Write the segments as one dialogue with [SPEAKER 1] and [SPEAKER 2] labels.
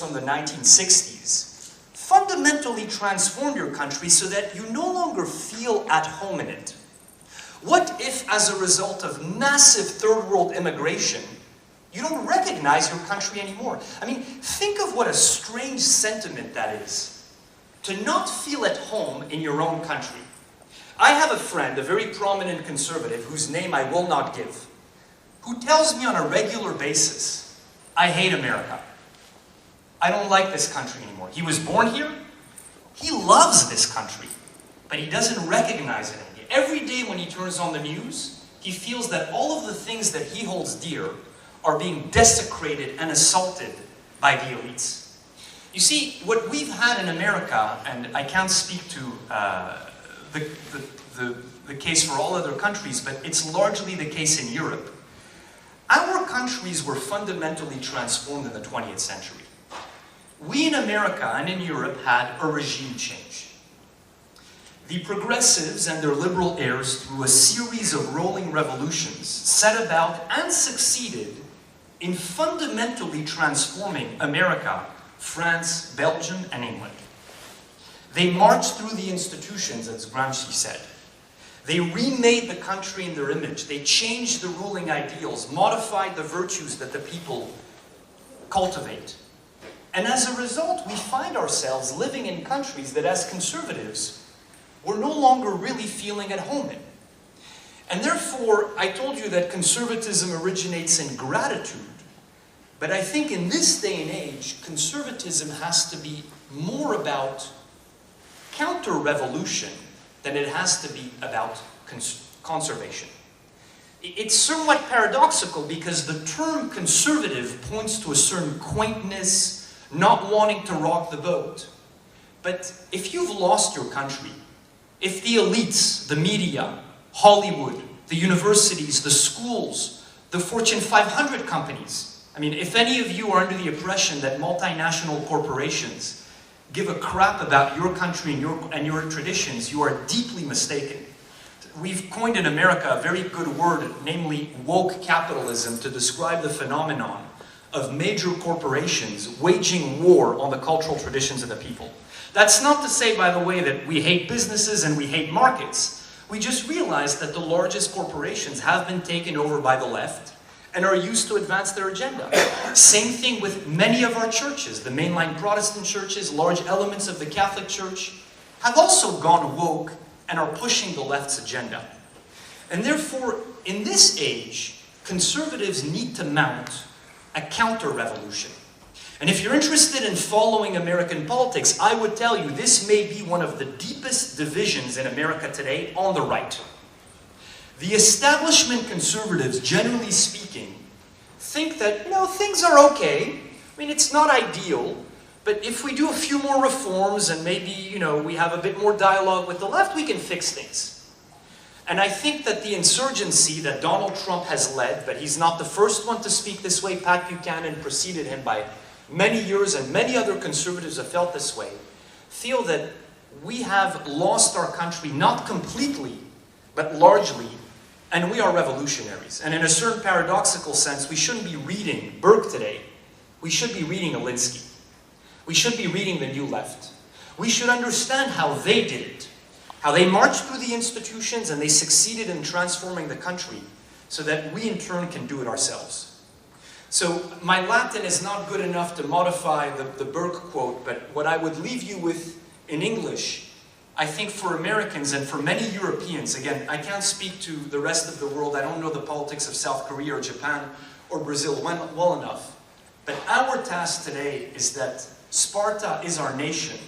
[SPEAKER 1] from the 1960s fundamentally transformed your country so that you no longer feel at home in it? What if, as a result of massive third world immigration, you don't recognize your country anymore? I mean, think of what a strange sentiment that is, to not feel at home in your own country. I have a friend, a very prominent conservative, whose name I will not give, who tells me on a regular basis, I hate America. I don't like this country anymore. He was born here. He loves this country, but he doesn't recognize it anymore. Every day when he turns on the news, he feels that all of the things that he holds dear are being desecrated and assaulted by the elites. You see, what we've had in America, and I can't speak to the case for all other countries, but it's largely the case in Europe. Our countries were fundamentally transformed in the 20th century. We in America and in Europe had a regime change. The progressives and their liberal heirs, through a series of rolling revolutions, set about and succeeded in fundamentally transforming America, France, Belgium, and England. They marched through the institutions, as Gramsci said. They remade the country in their image. They changed the ruling ideals, modified the virtues that the people cultivate. And as a result, we find ourselves living in countries that, as conservatives, we're no longer really feeling at home in. And therefore, I told you that conservatism originates in gratitude. But I think in this day and age, conservatism has to be more about counter-revolution than it has to be about conservation. It's somewhat paradoxical because the term conservative points to a certain quaintness, not wanting to rock the boat. But if you've lost your country, if the elites, the media, Hollywood, the universities, the schools, the Fortune 500 companies, I mean, if any of you are under the impression that multinational corporations give a crap about your country and your traditions, you are deeply mistaken. We've coined in America a very good word, namely woke capitalism, to describe the phenomenon of major corporations waging war on the cultural traditions of the people. That's not to say, by the way, that we hate businesses and we hate markets. We just realize that the largest corporations have been taken over by the left and are used to advance their agenda. Same thing with many of our churches. The mainline Protestant churches, large elements of the Catholic Church, have also gone woke and are pushing the left's agenda. And therefore, in this age, conservatives need to mount a counter-revolution. And if you're interested in following American politics, I would tell you this may be one of the deepest divisions in America today on the right. The establishment conservatives, generally speaking, think that, things are okay. I mean, it's not ideal, but if we do a few more reforms and maybe, we have a bit more dialogue with the left, we can fix things. And I think that the insurgency that Donald Trump has led, but he's not the first one to speak this way, Pat Buchanan preceded him by many years, and many other conservatives have felt this way, feel that we have lost our country, not completely, but largely, and we are revolutionaries. And in a certain paradoxical sense, we shouldn't be reading Burke today. We should be reading Alinsky. We should be reading the New Left. We should understand how they did it, how they marched through the institutions and they succeeded in transforming the country so that we in turn can do it ourselves. So my Latin is not good enough to modify the Burke quote, but what I would leave you with in English, I think for Americans and for many Europeans, again, I can't speak to the rest of the world, I don't know the politics of South Korea or Japan or Brazil well enough, but our task today is that Sparta is our nation.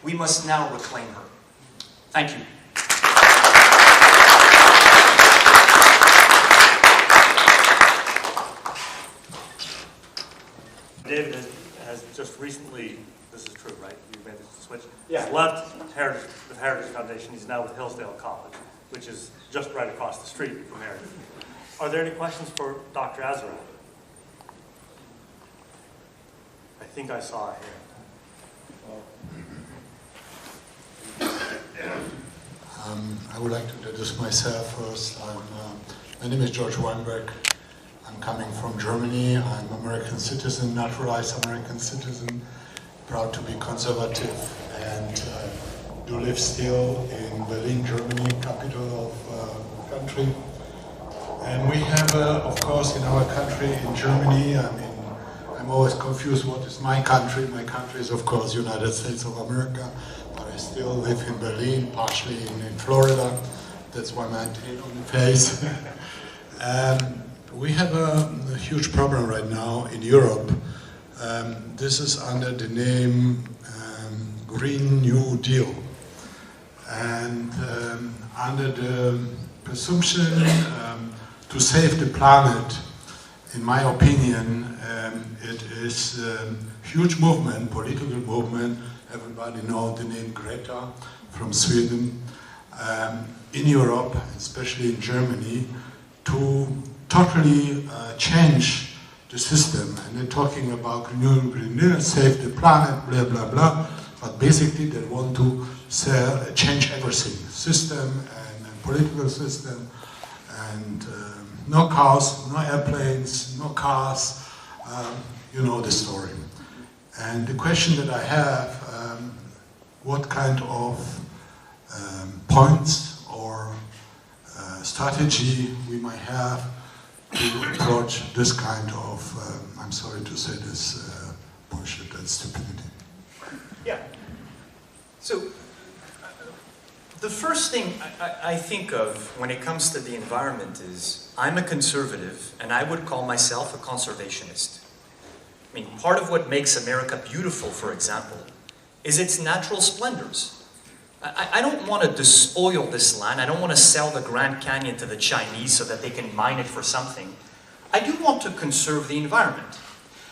[SPEAKER 1] We must now reclaim her. Thank you.
[SPEAKER 2] David has just recently, this is true, right? You made the switch?
[SPEAKER 1] Yeah.
[SPEAKER 2] He's left the Heritage Foundation. He's now with Hillsdale College, which is just right across the street from Heritage. Are there any questions for Dr. Azarad? I think I saw a hand.
[SPEAKER 3] I would like to introduce myself first. My name is George Weinberg. I'm I'm coming from Germany. I'm American citizen, naturalized American citizen, proud to be conservative, and do live still in Berlin, Germany, capital of the country. And we have, of course, in our country, in Germany, I'm always confused what is my country. My country is, of course, United States of America, but I still live in Berlin, partially in Florida. That's why my tail on the face. We have a huge problem right now in Europe. This is under the name Green New Deal. And under the presumption to save the planet, in my opinion, it is a huge movement, political movement. Everybody knows the name Greta from Sweden. In Europe, especially in Germany, to totally change the system. And they're talking about renewable, save the planet, blah, blah, blah. But basically they want to change everything, system and political system. And no cars, no airplanes, no cars, you know the story. And the question that I have, what kind of points or strategy we might have to approach this kind of, I'm sorry to say this, bullshit and stupidity.
[SPEAKER 1] Yeah. So, the first thing I think of when it comes to the environment is, I'm a conservative, and I would call myself a conservationist. I mean, part of what makes America beautiful, for example, is its natural splendors. I don't want to despoil this land. I don't want to sell the Grand Canyon to the Chinese so that they can mine it for something. I do want to conserve the environment.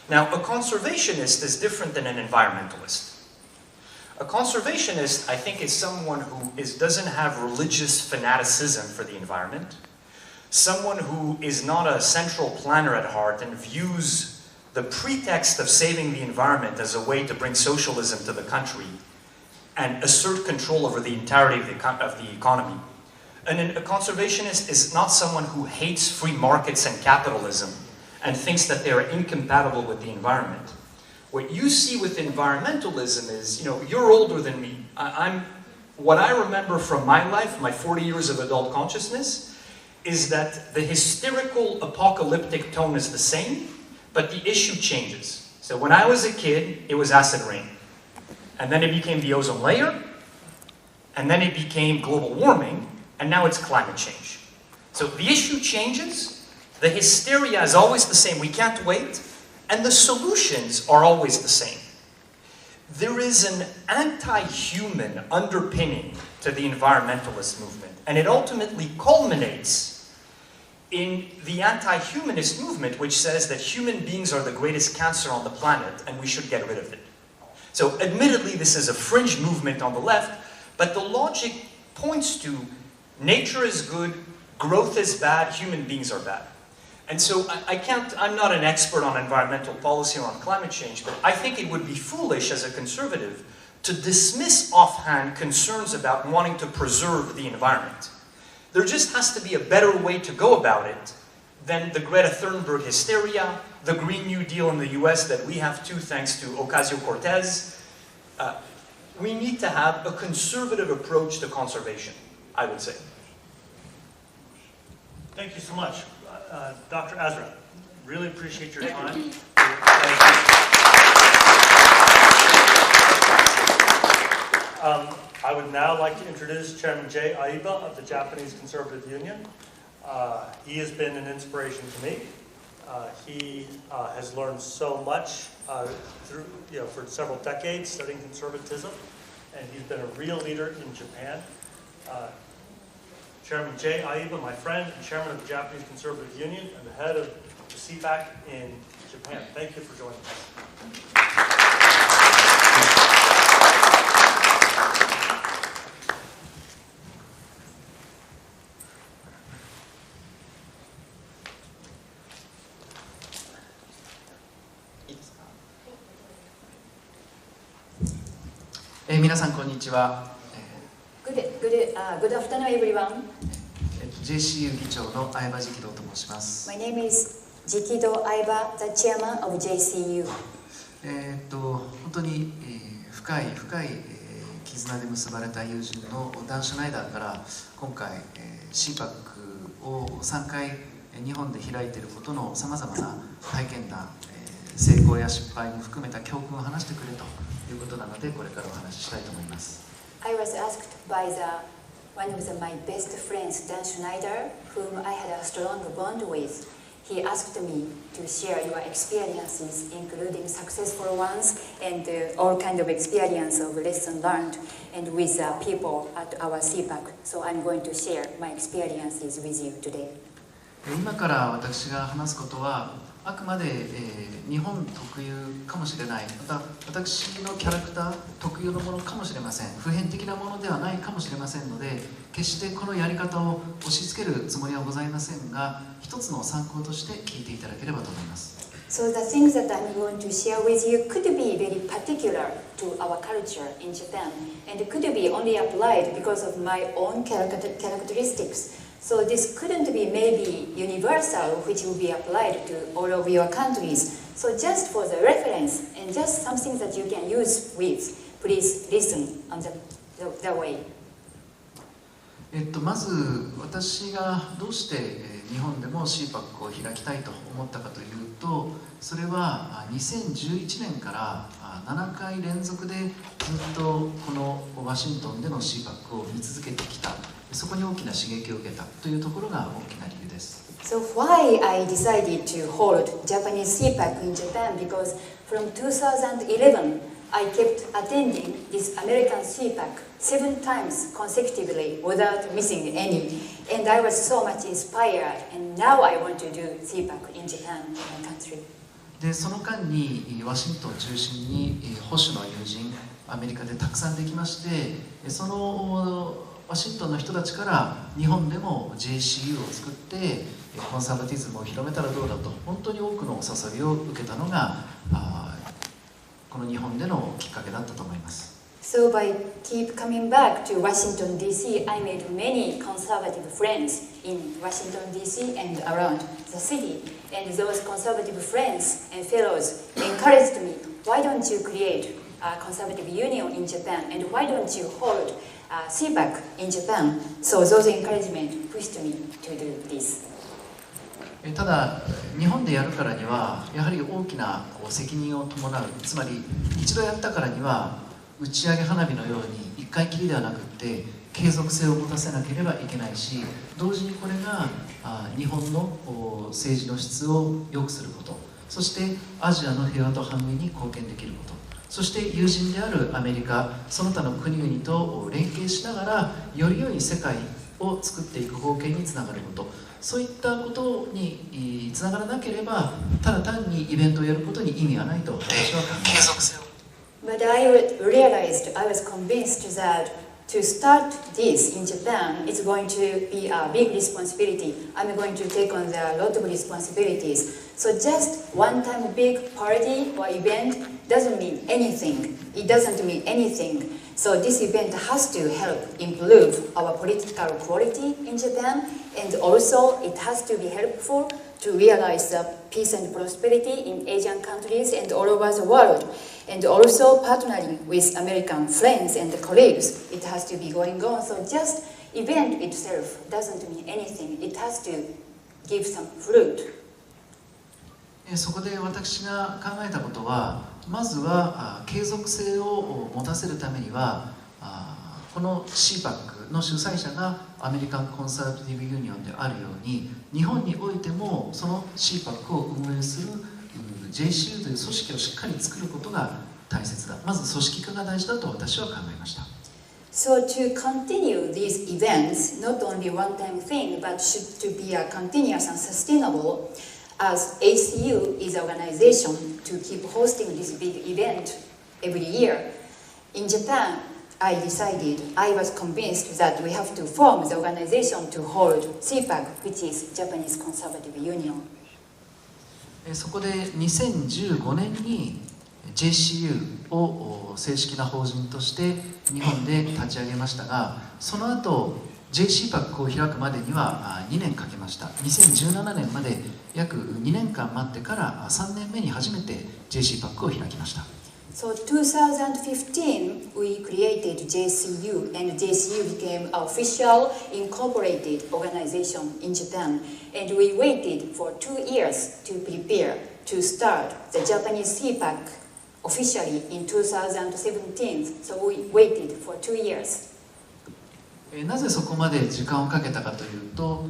[SPEAKER 1] Now, a conservationist is different than an environmentalist. A conservationist, I think, is someone who doesn't have religious fanaticism for the environment, someone who is not a central planner at heart and views the pretext of saving the environment as a way to bring socialism to the country and assert control over the entirety of the economy. And a conservationist is not someone who hates free markets and capitalism and thinks that they are incompatible with the environment. What you see with environmentalism is, you know, you're older than me. What I remember from my life, my 40 years of adult consciousness, is that the hysterical apocalyptic tone is the same, but the issue changes. So when I was a kid, it was acid rain. And then it became the ozone layer, and then it became global warming, and now it's climate change. So the issue changes, the hysteria is always the same, we can't wait, and the solutions are always the same. There is an anti-human underpinning to the environmentalist movement, and it ultimately culminates in the anti-humanist movement, which says that human beings are the greatest cancer on the planet, and we should get rid of it. So admittedly, this is a fringe movement on the left, but the logic points to nature is good, growth is bad, human beings are bad. And so I'm not an expert on environmental policy or on climate change, but I think it would be foolish as a conservative to dismiss offhand concerns about wanting to preserve the environment. There just has to be a better way to go about it than the Greta Thunberg hysteria, the Green New Deal in the US that we have too thanks to Ocasio-Cortez. We need to have a conservative approach to conservation, I would say.
[SPEAKER 2] Thank you so much. Dr. Azra, really appreciate your time. I would now like to introduce Chairman Ayiva of the Japanese Conservative Union. He has been an inspiration to me. He has learned so much for several decades studying conservatism, and he's been a real leader in Japan. Chairman Ayiva, my friend and chairman of the Japanese Conservative Union and the head of the Cpac in Japan. Thank you for joining us.
[SPEAKER 4] Good afternoon, everyone.
[SPEAKER 5] JCU 議長の相葉直人と申します。
[SPEAKER 4] My name is
[SPEAKER 5] Jikido Ayiva, the chairman of JCU.
[SPEAKER 4] 本当に、深い絆で結ばれた友人のダン・シュナイダーから今回、Cpac を3回日本で開いていることのさまざまな体験談、成功や失敗も含めた教訓を話してくれということなので、これからお話ししたいと思います。
[SPEAKER 5] I was asked by one of my best friends, Dan Schneider, whom I had a strong bond with. He asked me to share your experiences, including successful ones and all kind of experience of lesson learned, and with people at our Cpac. So I'm going to share my experiences with you today.
[SPEAKER 4] 今から私が話すことはあくまで、日本特有かもしれない、また私のキャラクター特有のものかもしれません、普遍的なものではないかもしれませんので、決してこのやり方を押し付けるつもりはございませんが、一つの参考として聞いていただければと思います。
[SPEAKER 5] So the things that I'm going to share with you could be very particular to our culture in Japan, and it could be only applied because of my own characteristics. So this couldn't be maybe universal, which will be applied to all of your countries. So just for the reference and just something that you can use with, please listen on the way.
[SPEAKER 4] まず私がどうして日本でも Cpac を開きたいと思ったかというと、それは2011年から7回連続でずっとこのワシントンでの Cpac を見続けてきた、そこに大きな刺激を受けたというところが大きな理由です。
[SPEAKER 5] So why I decided to hold Japanese Cpac in Japan? Because from 2011, I kept attending this American Cpac 7 times consecutively without missing any. And I was so much inspired, and now I want to do Cpac in Japan, my country.
[SPEAKER 4] でその間にワシントンを中心に保守の友人、アメリカでたくさんできまして、そのワシントンの人たちから日本でも JCU を作ってコンサバティズムを広めたらどうだと本当に多くのお誘いを受けたのがこの日本でのきっかけだったと思います。
[SPEAKER 5] So by keep coming back to Washington D.C., I made many conservative friends in Washington D.C. and around the city. And those conservative friends and fellows encouraged me, why don't you create a conservative union in Japan, and why don't you hold Cpac in Japan? So those encouragement pushed me to do this.
[SPEAKER 4] ただ日本でやるからにはやはり大きな責任を伴う、つまり一度やったからには打ち上げ花火のように一回きりではなくって継続性を持たせなければいけないし、同時にこれが日本の政治の質を良くすること、そしてアジアの平和と繁栄に貢献できること、そして友人であるアメリカ、その他の国々と連携しながらより良い世界を作っていく合計につながること、そういったことにつながらなければただ単にイベントをやることに意味はないと私は考えます。
[SPEAKER 5] But I realized, I was convinced that to start this in Japan, it's going to be a big responsibility. I'm going to take on a lot of responsibilities. So just one-time big party or event doesn't mean anything. It doesn't mean anything. So this event has to help improve our political quality in Japan, and also it has to be helpful to realize the peace and prosperity in Asian countries and all over the world. And also partnering with American friends and colleagues, it has to be going on. So just event itself doesn't mean anything. It has to give some fruit.
[SPEAKER 4] そこで私が考えたことは、まずは継続性を持たせるためにはこの Cpac の主催者がアメリカンコンサバティブユニオンであるように、日本においてもその Cpac を運営するJCU という組織をしっかり作ることが大切だ。まず組織化が大事だと私は考えました。
[SPEAKER 5] So to continue these events, not only one-time thing, but should to be a continuous and sustainable, as ACU is an organization to keep hosting this big event every year. In Japan, I was convinced that we have to form the organization to hold Cpac, which is Japanese Conservative Union.
[SPEAKER 4] そこで2015年に JCU を正式な法人として日本で立ち上げましたが、その後 Cpac を開くまでには2年かけました。2017年まで約2年間待ってから3年目に初めて Cpac を開きました。
[SPEAKER 5] So 2015, we created JCU, and JCU became an official incorporated organization in Japan. And we waited for 2 years to prepare to start the Japanese Cpac officially in 2017. So we waited for 2 years.
[SPEAKER 4] なぜそこまで時間をかけたかというと、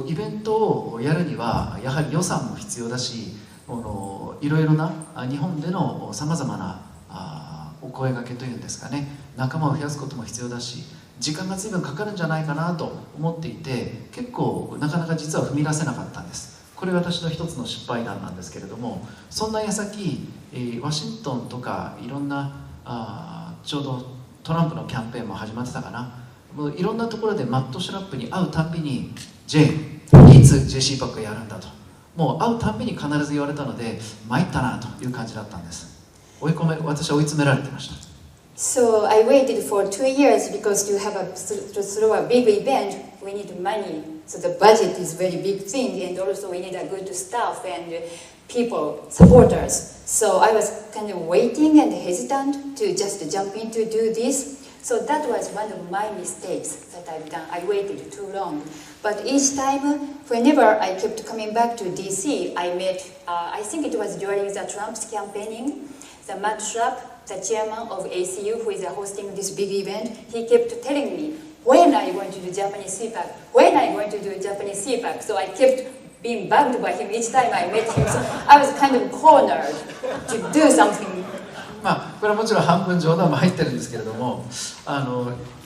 [SPEAKER 4] イベントをやるにはやはり予算も必要だし、いろいろな日本でのさまざまなお声掛けというんですかね、仲間を増やすことも必要だし、時間が随分かかるんじゃないかなと思っていて、結構なかなか実は踏み出せなかったんです。これ私の一つの失敗談なんですけれども、そんな矢先、ワシントンとかいろんなちょうどトランプのキャンペーンも始まってたかな、もういろんなところでマット・シュラップに会うたんびに「J、いつ Cpac やるんだ」と、もう会うたんびに必ず言われたので、参ったなという感じだったんです。私は追い詰められてました。
[SPEAKER 5] So I waited for 2 years because to throw a big event, we need money. So the budget is very big thing, and also we need a good staff and people, supporters. So I was kind of waiting and hesitant to just jump in to do this. So that was one of my mistakes that I've done. I waited too long. But each time, whenever I kept coming back to DC, I met, I think it was during the Trump's campaigning, the Matt Schrapp, the chairman of ACU, who is hosting this big event, he kept telling me, when are you going to do Japanese Cpac? When are you going to do Japanese Cpac? So I kept being bugged by him each time I met him. So I was kind of cornered to do something.
[SPEAKER 4] これはもちろん半分冗談も入ってるんですけれども、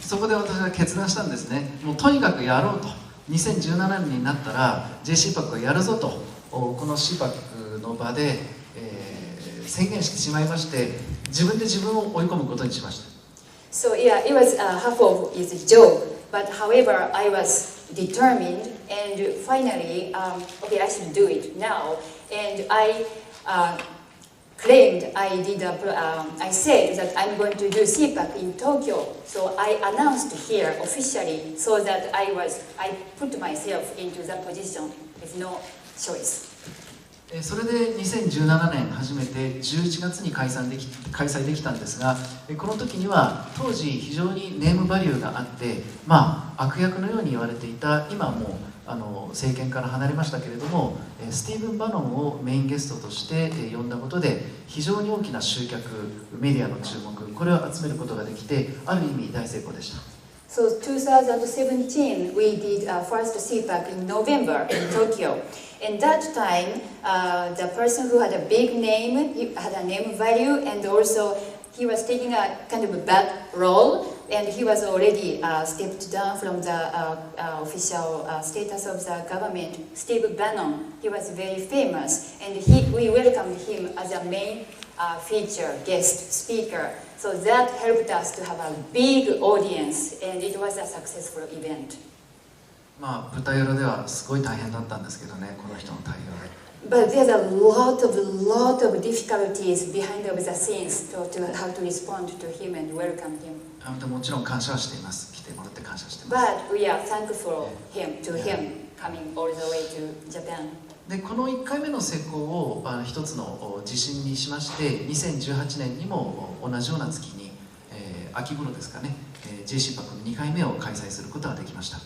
[SPEAKER 4] そこで私は決断したんですね。もうとにかくやろうと。2017年になったら Cpac をやるぞと、この Cpac の場で、宣言してしまいまして、自分で自分を追い込むことにしました。
[SPEAKER 5] So yeah, it was half of his joke, but however, I was determined, and finally, okay, I should do it now, and I claimed I said that I'm going to do Cpac in Tokyo, so I announced here officially, so that I put myself into that position with no choice.
[SPEAKER 4] それで2017年初めて11月に開催できたんですが、この時には当時非常にネームバリューがあって、悪役のように言われていた、今はもう政権から離れましたけれども、スティーブン・バノンをメインゲストとして呼んだことで、非常に大きな集客、メディアの注目、これを集めることができて、ある意味大成功でした。
[SPEAKER 5] So 2017, we did first Cpac in November in Tokyo. And that time, the person who had a big name, he had a name value, and also he was taking a kind of a bad role, and he was already stepped down from the official status of the government. Steve Bannon, he was very famous, and we welcomed him as a main feature guest speaker. So that helped us to have a big audience, and it was a successful event.
[SPEAKER 4] 舞台裏ではすごい大変だったんですけどね、この人の対応で。
[SPEAKER 5] But there's a lot of difficulties behind the scenes to how to respond to him and welcome him.
[SPEAKER 4] もちろん感謝しています。来てもらって感謝しています。
[SPEAKER 5] But we are thankful to him coming all the way to Japan.
[SPEAKER 4] でこの1回目の成功を一つの自信にしまして、2018年にも同じような月に、秋頃ですかね、Cpac の2回目を開催することができました。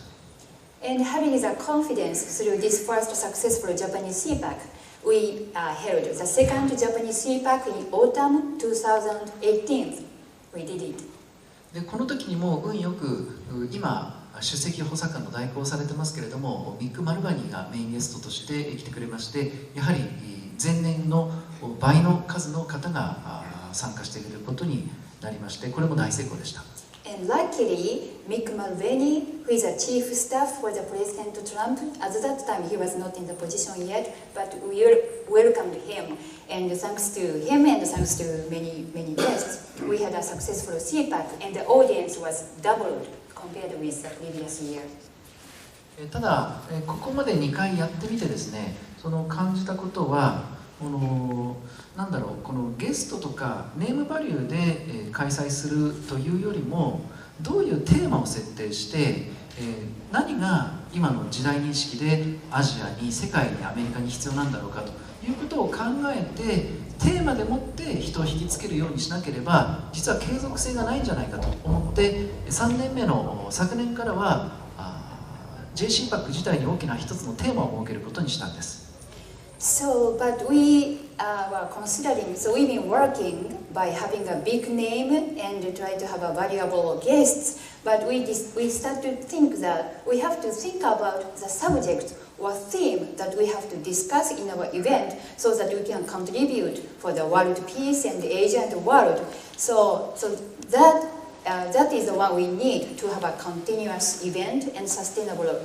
[SPEAKER 5] And having the confidence through this first successful Japanese Cpac, we held the second Japanese Cpac in autumn 2018. We did it.
[SPEAKER 4] でこの時にも運よく今首席補佐官の代行をされてますけれども、ミック・マルバニーがメインゲストとして来てくれまして、やはり前年の倍の数の方が参加していることになりまして、これも大成功でした。
[SPEAKER 5] And luckily, Mick Mulvaney, who is a chief staff for the President Trump, at that time he was not in the position yet, but we welcomed him. And thanks to him and thanks to many guests, we had a successful Cpac, and the audience was doubled compared with the previous year.
[SPEAKER 4] ただ、ここまで2回やってみてですね、その感じたことは、なんだろう、このゲストとかネームバリューで開催するというよりも、どういうテーマを設定して、何が今の時代認識でアジアに世界にアメリカに必要なんだろうかということを考えてテーマでもって人を引きつけるようにしなければ実は継続性がないんじゃないかと思って3年目の昨年からはCpac自体に大きな一つのテーマを設けることにしたんです。
[SPEAKER 5] So, but we were considering, so we've been working by having a big name and try to have a valuable guests, but we start to think that we have to think about the subject or theme that we have to discuss in our event so that we can contribute for the world peace and Asia and the world. So that is the one we need to have a continuous event and sustainable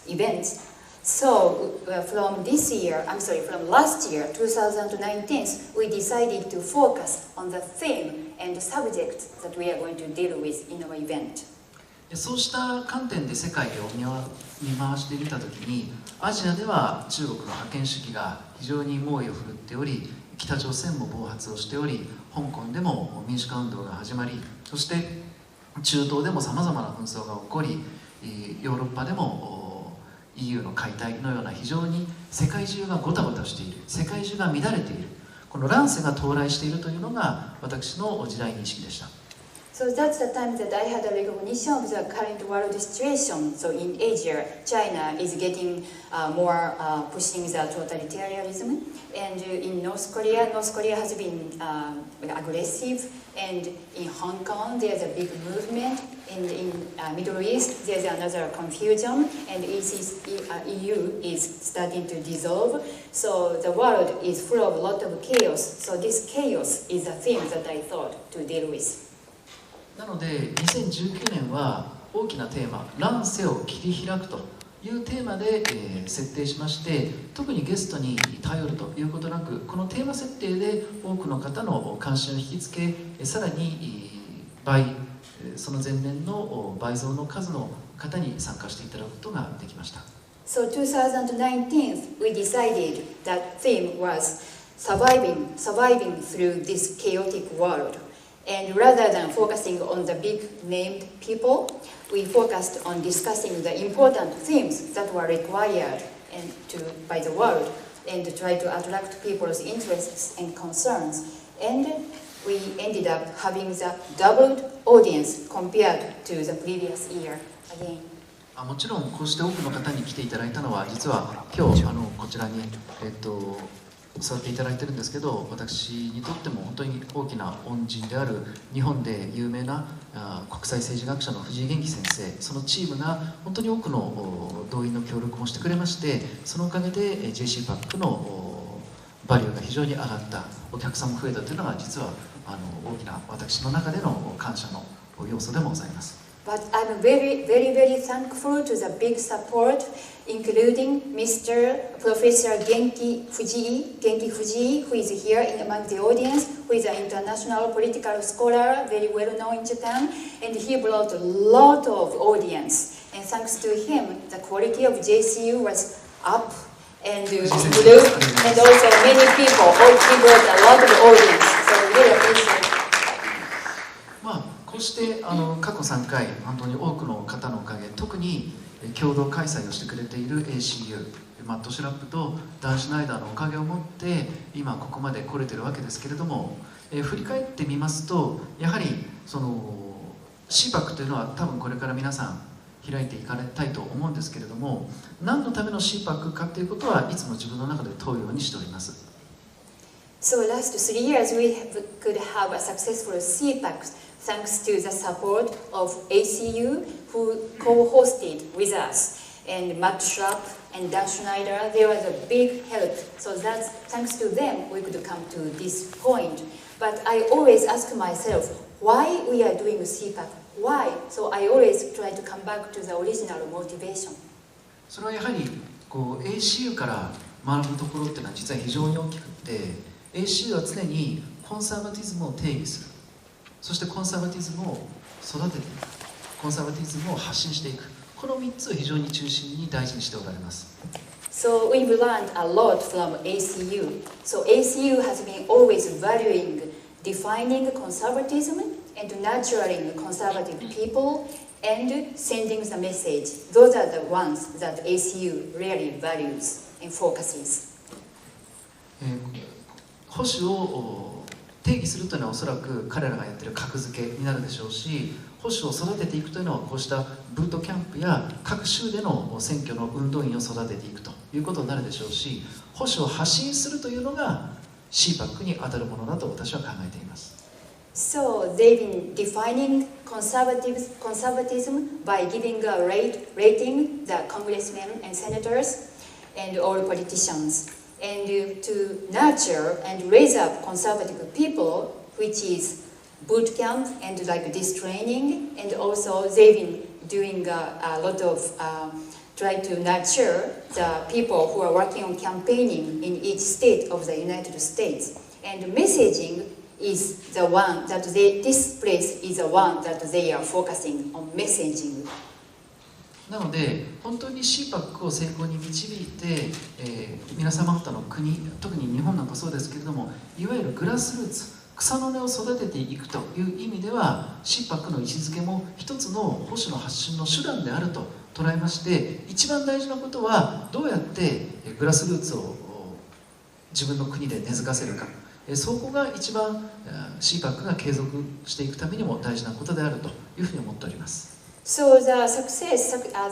[SPEAKER 5] events. So from last year, 2019, we decided to focus on the theme and the subject that we are going to deal with in our event.
[SPEAKER 4] そうした観点で世界を見回してみたときにアジアでは中国の覇権主義が非常に猛威を振るっており北朝鮮も暴発をしており香港でも民主化運動が始まりそして中東でもさまざまな紛争が起こりヨーロッパでも EU の解体のような非常に世界中がごたごたしている世界中が乱れているこの乱世が到来しているというのが私の時代認識でした。
[SPEAKER 5] So that's the time that I had a recognition of the current world situation. So in Asia, China is getting more pushing the totalitarianism, and in North Korea has been aggressive, and in Hong Kong there's a big movement, and in Middle East there's another confusion, and EU is starting to dissolve. So the world is full of a lot of chaos. So this chaos is a theme that I thought to deal with.
[SPEAKER 4] なので2019年は大きなテーマ「乱世を切り開く」というテーマで、設定しまして特にゲストに頼るということなくこのテーマ設定で多くの方の関心を引きつけさらにその前年の倍増の数の方に参加していただくことができました。
[SPEAKER 5] So 2019, we decided that theme was surviving through this chaotic world. And rather than focusing on the big named people, we focused on discussing the important themes that were required by the world and to try to attract people's interests and concerns. And we ended up having the doubled audience compared to the previous year again.
[SPEAKER 4] もちろんこうして多くの方に来ていただいたのは実は今日こちらに座っていただいてるんですけど私にとっても本当に大きな恩人である日本で有名な国際政治学者の藤井元気先生そのチームが本当に多くの動員の協力もしてくれましてそのおかげで Cpac のバリューが非常に上がったお客さんも増えたというのが実は大きな私の中での感謝の要素でもございます。
[SPEAKER 5] But I'm very, very, very thankful to the big support, including Mr. Professor Genki Fujii, who is here among the audience, who is an international political scholar, very well known in Japan, and he brought a lot of audience. And thanks to him, the quality of JCU was up and improved, and also many people, he brought a lot of audience. So really appreciate it.
[SPEAKER 4] こうして過去3回本当に多くの方のおかげ特に共同開催をしてくれている ACU マット・シュラップとダン・シュナイダーのおかげをもって今ここまで来れてるわけですけれども、振り返ってみますとやはりその Cpac というのは多分これから皆さん開いていかれたいと思うんですけれども何のための Cpac かということはいつも自分の中で問うようにしております。
[SPEAKER 5] So last 3 years we could have a successful Cpac thanks to the support of ACU who co-hosted with us. And Matt Schrapp and Dan Schneider, they were a big help. So that's thanks to them we could come to this point. But I always ask myself, why we are doing Cpac? Why? So I always try to come back to the original motivation.
[SPEAKER 4] それはやはりACU から学ぶところっていうのは実は非常に大きくて ACU は常にコンサバティズムを定義するそしてコンサバティズムを育てていくコンサバティズムを発信していくこの3つを非常に中心に大事にしておられます。
[SPEAKER 5] So we've learned a lot from ACU. So ACU has been always valuing defining conservatism and nurturing conservative people and sending the message. Those are the ones that ACU really values and focuses.
[SPEAKER 4] 保守を定義するというのはおそらく彼らがやっている格付けになるでしょうし、保守を育てていくというのはこうしたブートキャンプや各州での選挙の運動員を育てていくということになるでしょうし、保守を発信するというのが Cpac に当たるものだと私は考えています。
[SPEAKER 5] So they've been defining conservatism by giving a rating the congressmen and senators and all politicians, and to nurture and raise up conservative people, which is boot camp and like this training, and also they've been doing a lot of try to nurture the people who are working on campaigning in each state of the United States, and messaging is the one that this place is the one that they are focusing on messaging.
[SPEAKER 4] なので本当に Cpac を成功に導いて、皆様方の国、特に日本なんかそうですけれども、いわゆるグラスルーツ、草の根を育てていくという意味では Cpac の位置づけも一つの保守の発信の手段であると捉えまして、一番大事なことはどうやってグラスルーツを自分の国で根付かせるか、そこが一番 Cpac が継続していくためにも大事なことであるというふうに思っております。
[SPEAKER 5] So the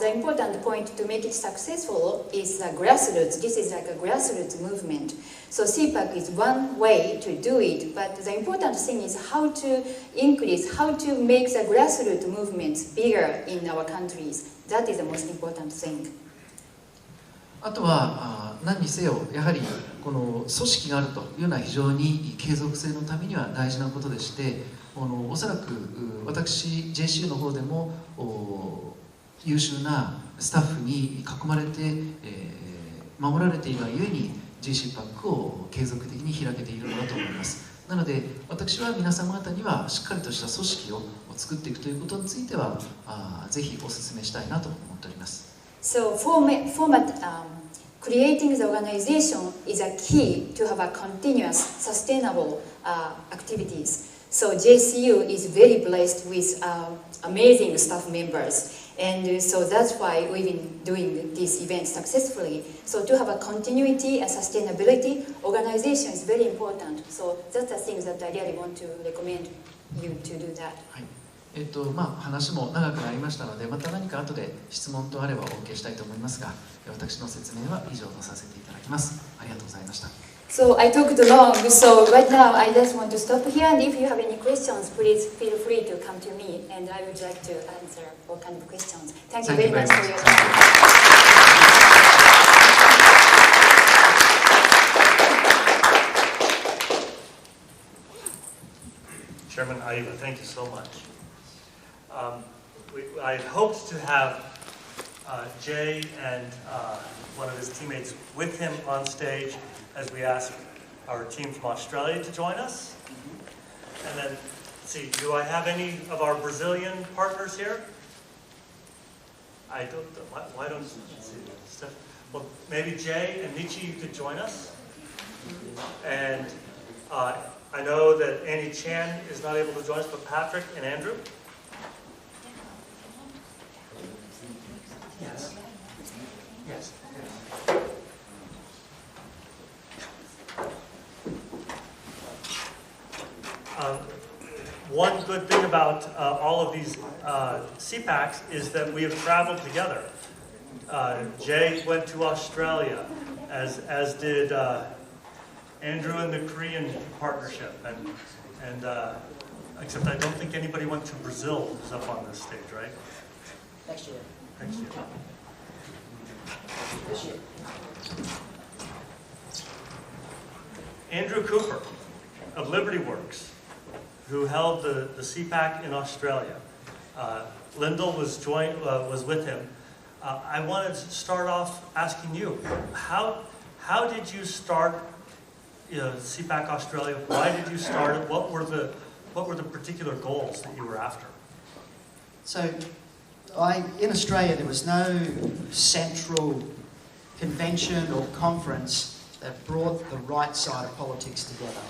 [SPEAKER 5] important point to make it successful is the grassroots. This is like a grassroots movement. So Cpac is one way to do it, but the important thing is how to increase, how to make the grassroots movements bigger in our countries. That is the most important thing.
[SPEAKER 4] あとは何にせよやはりこの組織があるというのは非常に継続性のためには大事なことでして、おそらく私 JCU の方でも優秀なスタッフに囲まれて、守られているがゆえに Cpac を継続的に開けているのだと思います。なので私は皆様方にはしっかりとした組織を作っていくということについてはぜひお勧めしたいなと思っております。
[SPEAKER 5] So creating the organization is a key to have a continuous, sustainable activities. So JCU is very blessed with amazing staff members, and so that's why we've been doing this event successfully. So to have a continuity and sustainability, organization is very important. So that's the things that I really want to recommend you to do that.
[SPEAKER 4] 話も長くなりましたので、また何か後で質問とあればお受けしたいと思いますが、私の説明は以上とさせていただきます。ありがとうございました。
[SPEAKER 5] So I talked long, so right now I just want to stop here, and if you have any questions, please feel free to come to me, and I would like to answer all kind of questions. Thank you very much for your time.
[SPEAKER 2] Chairman Ayiva, thank you so much. I hoped to have Jay and one of his teammates with him on stage as we ask our team from Australia to join us. And then, let's see, do I have any of our Brazilian partners here? I don't, why don't you see? Well, maybe Jay and Nietzsche, you could join us. And I know that Annie Chan is not able to join us, but Patrick and Andrew? Yes. Yes. One good thing about all of these Cpacs is that we have traveled together. Jay went to Australia, as did Andrew and the Korean partnership, and except I don't think anybody went to Brazil who's up on this stage, right?
[SPEAKER 6] Next year.
[SPEAKER 2] Next year.
[SPEAKER 6] This year.
[SPEAKER 2] Andrew Cooper of Liberty Works, who held the Cpac in Australia. Lyndall was with him. I wanted to start off asking you, how did you start Cpac Australia? Why did you start it? What were the particular goals that you were after?
[SPEAKER 6] So, in Australia, there was no central convention or conference that brought the right side of politics together.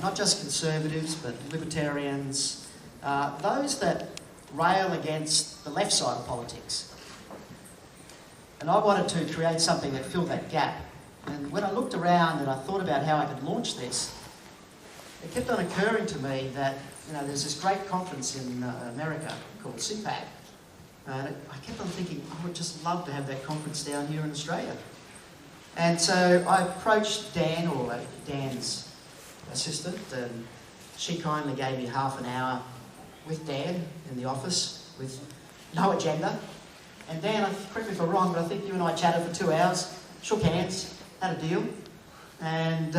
[SPEAKER 6] not just conservatives, but libertarians, those that rail against the left side of politics. And I wanted to create something that filled that gap. And when I looked around and I thought about how I could launch this, it kept on occurring to me that, there's this great conference in America called Cpac. And I kept on thinking, I would just love to have that conference down here in Australia. And so I approached Dan, or Dan's assistant, and she kindly gave me half an hour with Dan in the office with no agenda. And Dan, correct me if I'm wrong, but I think you and I chatted for 2 hours, shook hands, had a deal, and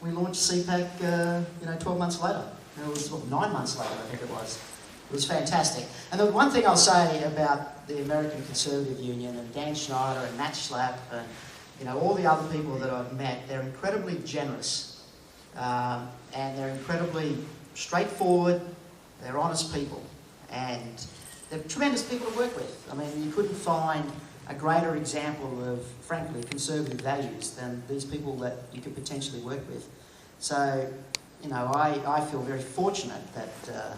[SPEAKER 6] we launched Cpac, 12 months later. And it was 9 months later, I think it was. It was fantastic. And the one thing I'll say about the American Conservative Union and Dan Schneider and Matt Schlapp and all the other people that I've met, they're incredibly generous and they're incredibly straightforward. They're honest people and they're tremendous people to work with. I mean, you couldn't find a greater example of, frankly, conservative values than these people that you could potentially work with. So, I feel very fortunate that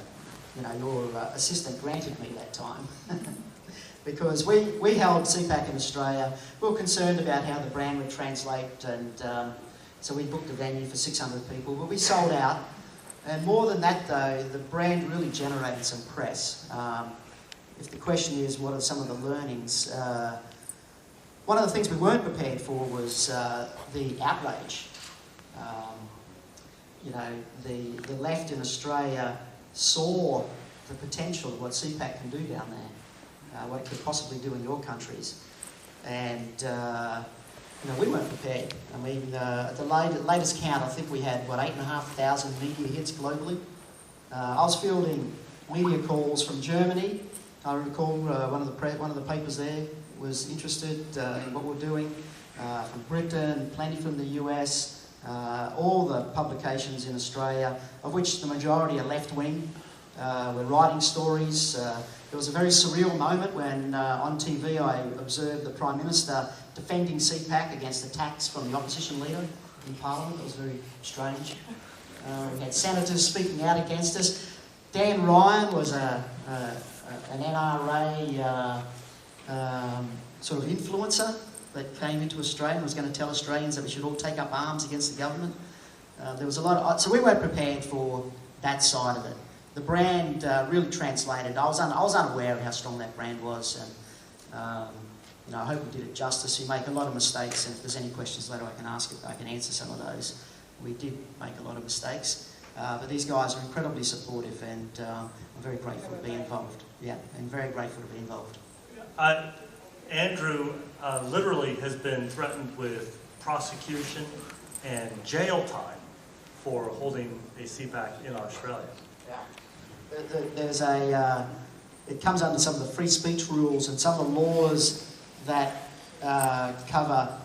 [SPEAKER 6] your assistant granted me that time. Because we held Cpac in Australia. We were concerned about how the brand would translate, and so we booked a venue for 600 people, but we sold out. And more than that, though, the brand really generated some press. If the question is, what are some of the learnings? One of the things we weren't prepared for was the outrage. The left in Australia saw the potential of what Cpac can do down there, what it could possibly do in your countries. And, we weren't prepared. I mean, at the latest count, I think we had, 8,500 media hits globally. I was fielding media calls from Germany. I recall one of the papers there was interested in what we're doing. From Britain, plenty from the US, all the publications in Australia, of which the majority are left-wing. We're writing stories. There was a very surreal moment when on TV I observed the Prime Minister defending Cpac against attacks from the opposition leader in Parliament. It was very strange. We had senators speaking out against us. Dan Ryan was an NRA sort of influencer that came into Australia and was going to tell Australians that we should all take up arms against the government. There was a lot of... So we weren't prepared for that side of it. The brand really translated. I was unaware of how strong that brand was, and I hope we did it justice. We make a lot of mistakes, and if there's any questions later I can answer some of those. We did make a lot of mistakes, but these guys are incredibly supportive, and I'm very grateful to be involved. Yeah, and very grateful to be involved.
[SPEAKER 2] Andrew literally has been threatened with prosecution and jail time for holding a Cpac in Australia.
[SPEAKER 6] Yeah. It comes under some of the free speech rules and some of the laws that cover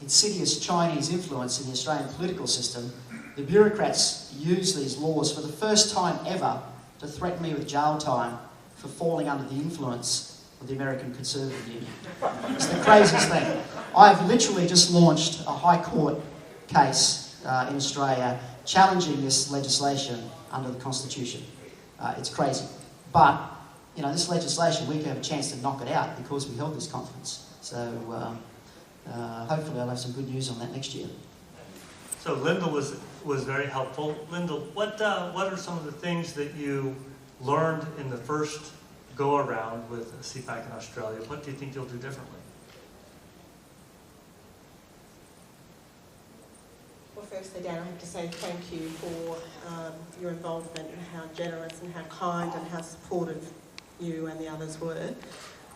[SPEAKER 6] insidious Chinese influence in the Australian political system. The bureaucrats use these laws for the first time ever to threaten me with jail time for falling under the influence of the American Conservative Union. It's the craziest thing. I've literally just launched a High Court case in Australia challenging this legislation under the Constitution. It's crazy. But, this legislation, we can have a chance to knock it out because we held this conference. So, hopefully I'll have some good news on that next year.
[SPEAKER 2] So Linda was very helpful. Linda, what are some of the things that you learned in the first go-around with Cpac in Australia? What do you think you'll do differently?
[SPEAKER 7] Well, firstly, Dan, I have to say thank you for your involvement and how generous and how kind and how supportive you and the others were.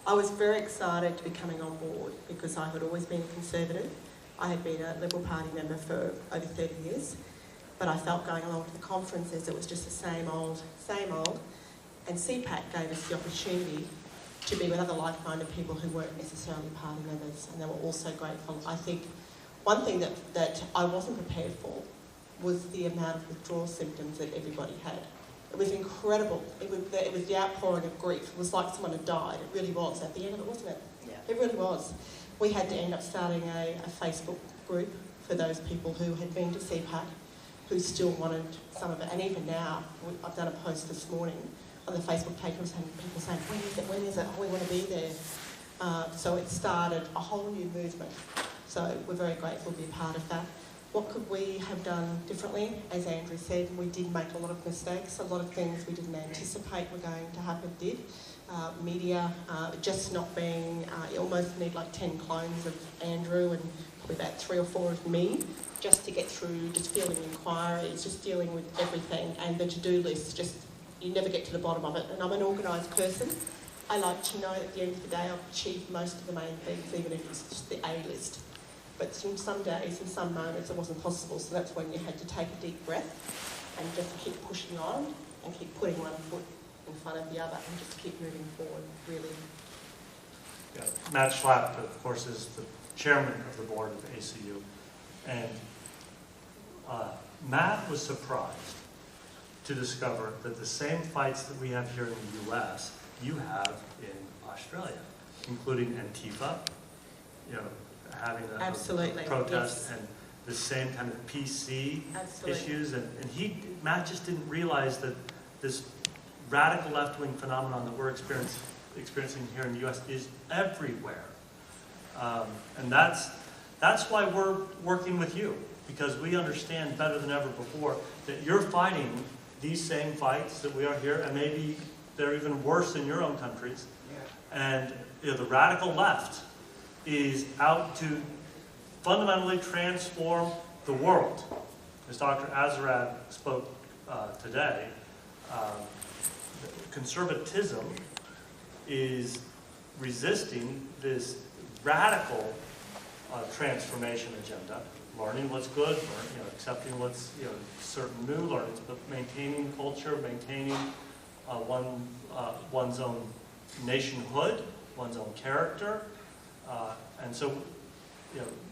[SPEAKER 7] I was very excited to be coming on board because I had always been a Conservative. I had been a Liberal Party member for over 30 years, but I felt going along to the conferences it was just the same old, and Cpac gave us the opportunity to be with other like-minded people who weren't necessarily party members, and they were also grateful. I think one thing that I wasn't prepared for was the amount of withdrawal symptoms that everybody had. It was incredible. It was the outpouring of grief. It was like someone had died. It really was at the end of it, wasn't it? Yeah. It really was. We had to end up starting a Facebook group for those people who had been to Cpac. who still wanted some of it. And even now, I've done a post this morning on the Facebook page of people saying, when is it? Oh, we want to be there. So it started a whole new movement. So we're very grateful to be a part of that. What could we have done differently? As Andrew said, we did make a lot of mistakes. A lot of things we didn't anticipate were going to happen did. Media, just not being, you almost need like 10 clones of Andrew and probably about 3 or 4 of me just to get through, just fielding inquiries, just dealing with everything, and the to-do list, just, you never get to the bottom of it. And I'm an organised person. I like to know at the end of the day I've achieved most of the main things, even if it's just the A list. But in some days, in some moments, it wasn't possible, so that's when you had to take a deep breath and just keep pushing on and keep putting one foot in front of the other and just keep moving forward, really.
[SPEAKER 2] Yeah. Matt Schlapp, of course, is the chairman of the board of ACU. And Matt was surprised to discover that the same fights that we have here in the US, you have in Australia, including Antifa, you know, having a protest, yes. And the same kind of PC issues. And Matt just didn't realize that this radical left-wing phenomenon that we're experiencing here in the US is everywhere. And that's why we're working with you, because we understand better than ever before that you're fighting these same fights that we are here, and maybe they're even worse in your own countries. Yeah. And you know, the radical left is out to fundamentally transform the world. As Dr. Azarad spoke today, conservatism is resisting this radical transformation agenda, learning what's good, accepting what's certain new learnings, but maintaining culture, maintaining one's own nationhood, one's own character. And so,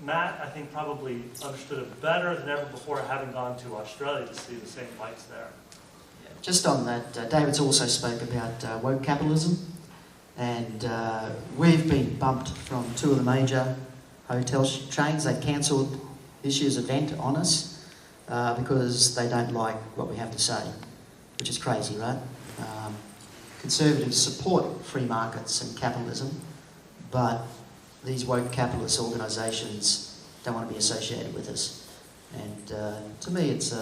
[SPEAKER 2] Matt, I think, probably understood it better than ever before, having gone to Australia to see the same fights there.
[SPEAKER 6] Just on that, David's also spoke about woke capitalism, and we've been bumped from 2 of the major hotel chains. They've cancelled this year's event on us because they don't like what we have to say, which is crazy, right? Conservatives support free markets and capitalism, but these woke capitalist organisations don't want to be associated with us. And to me, it's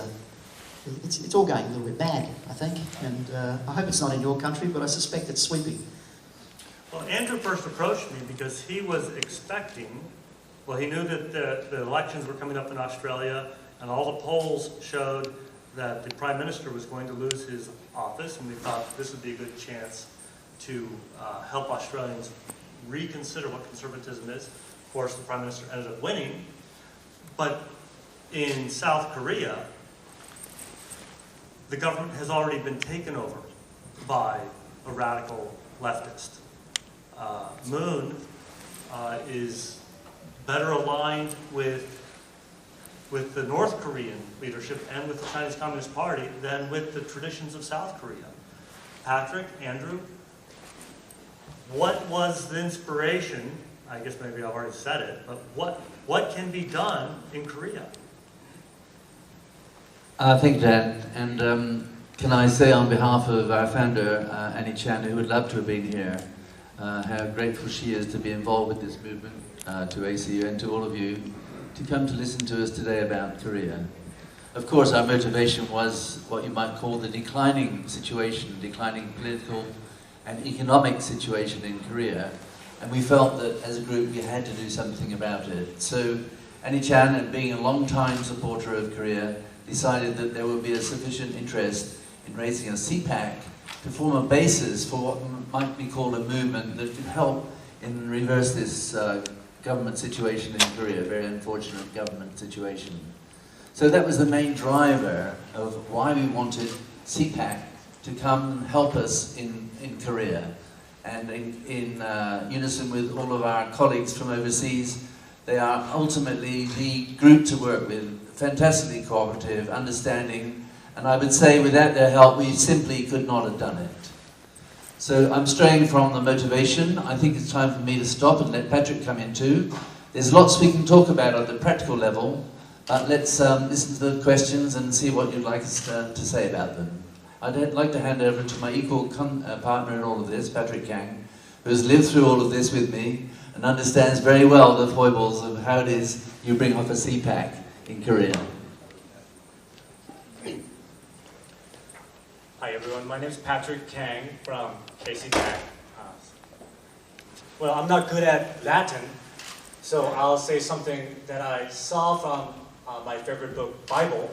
[SPEAKER 6] all going a little bit bad, I think. And I hope it's not in your country, but I suspect it's sweeping.
[SPEAKER 2] Well, Andrew first approached me because he was expecting, well, he knew that the elections were coming up in Australia, and all the polls showed that the Prime Minister was going to lose his office, and we thought this would be a good chance to help Australians reconsider what conservatism is. Of course, the Prime Minister ended up winning, but in South Korea, the government has already been taken over by a radical leftist. Moon is better aligned with the North Korean leadership and with the Chinese Communist Party than with the traditions of South Korea. Patrick, Andrew, what was the inspiration? I guess maybe I've already said it, but what can be done in Korea?
[SPEAKER 8] Thank you, Dan. And can I say on behalf of our founder, Annie Chan, who would love to have been here, how grateful she is to be involved with this movement, to ACU and to all of you, to come to listen to us today about Korea. Of course, our motivation was what you might call the declining situation, declining political and economic situation in Korea. And we felt that as a group we had to do something about it. So Annie Chan, and being a long-time supporter of Korea, decided that there would be a sufficient interest in raising a Cpac to form a basis for what might be called a movement that could help in reverse this government situation in Korea, a very unfortunate government situation. So that was the main driver of why we wanted Cpac to come and help us in Korea. And in unison with all of our colleagues from overseas, they are ultimately the group to work with, fantastically cooperative, understanding, and I would say without their help we simply could not have done it. So I'm straying from the motivation. I think it's time for me to stop and let Patrick come in too. There's lots we can talk about at the practical level, Let's listen to the questions and see what you'd like us to say about them. I'd like to hand over to my equal partner in all of this, Patrick Kang, who has lived through all of this with me and understands very well the foibles of how it is you bring off a Cpac in Korea.
[SPEAKER 9] Hi everyone, my name is Patrick Kang from Cpac. Well, I'm not good at Latin, so I'll say something that I saw from my favorite book, Bible.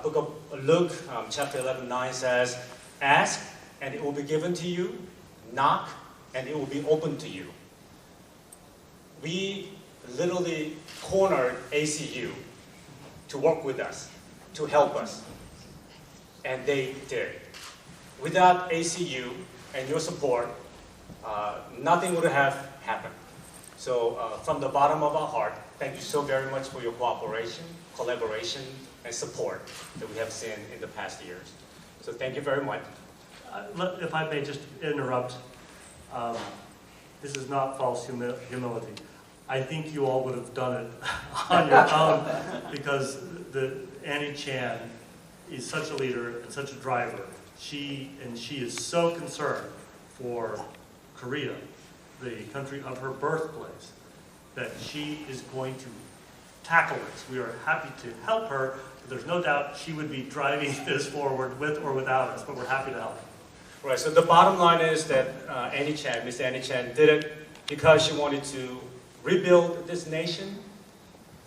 [SPEAKER 9] Book of Luke, chapter 11:9 says, "Ask, and it will be given to you. Knock, and it will be opened to you." We literally cornered ACU to work with us, to help us. And they did. Without ACU and your support, nothing would have happened. So from the bottom of our heart, thank you so very much for your cooperation, collaboration, and support that we have seen in the past years. So thank you very much.
[SPEAKER 2] If I may just interrupt, this is not false humility. I think you all would have done it on your own because Annie Chan is such a leader and such a driver. She is so concerned for Korea, the country of her birthplace, that she is going to tackle this. We are happy to help her, but there's no doubt she would be driving this forward with or without us, but we're happy to help.
[SPEAKER 9] Right, so the bottom line is that Miss Annie Chan did it because she wanted to rebuild this nation,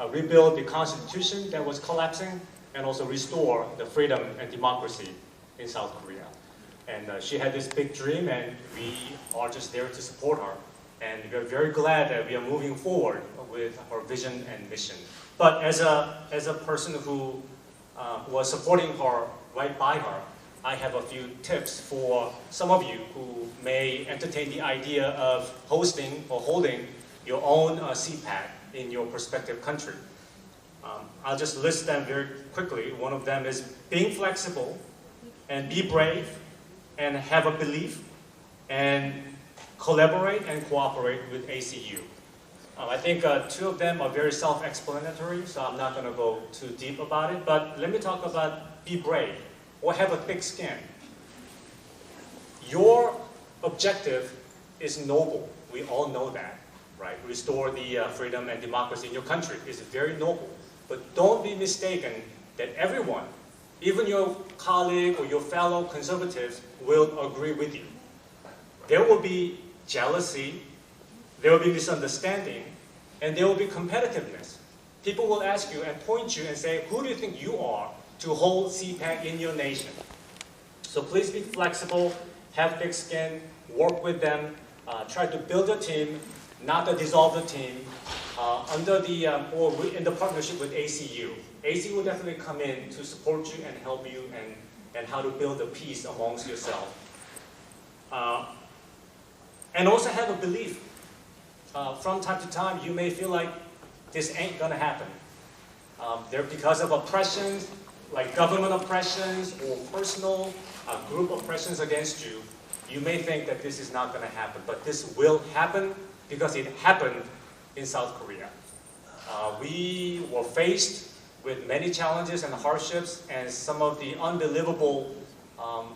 [SPEAKER 9] rebuild the constitution that was collapsing, and also restore the freedom and democracy in South Korea. And she had this big dream, and we are just there to support her. And we're very glad that we are moving forward with her vision and mission. But as a person who was supporting her right by her, I have a few tips for some of you who may entertain the idea of hosting or holding your own Cpac in your prospective country. I'll just list them very quickly. One of them is being flexible and be brave and have a belief and collaborate and cooperate with ACU. I think two of them are very self-explanatory, so I'm not going to go too deep about it. But let me talk about be brave or have a thick skin. Your objective is noble. We all know that, right? Restore the freedom and democracy in your country is very noble. But don't be mistaken that everyone, even your colleague or your fellow conservatives, will agree with you. There will be jealousy, there will be misunderstanding, and there will be competitiveness. People will ask you and point you and say, who do you think you are to hold Cpac in your nation? So please be flexible, have thick skin, work with them, try to build a team, not to dissolve the team, under the, or in the partnership with ACU. ACU will definitely come in to support you and help you and how to build a peace amongst yourself. And also have a belief. From time to time, you may feel like this ain't gonna happen. Because of oppressions, like government oppressions or personal group oppressions against you, you may think that this is not gonna happen, but this will happen because it happened in South Korea. We were faced with many challenges and hardships and some of the unbelievable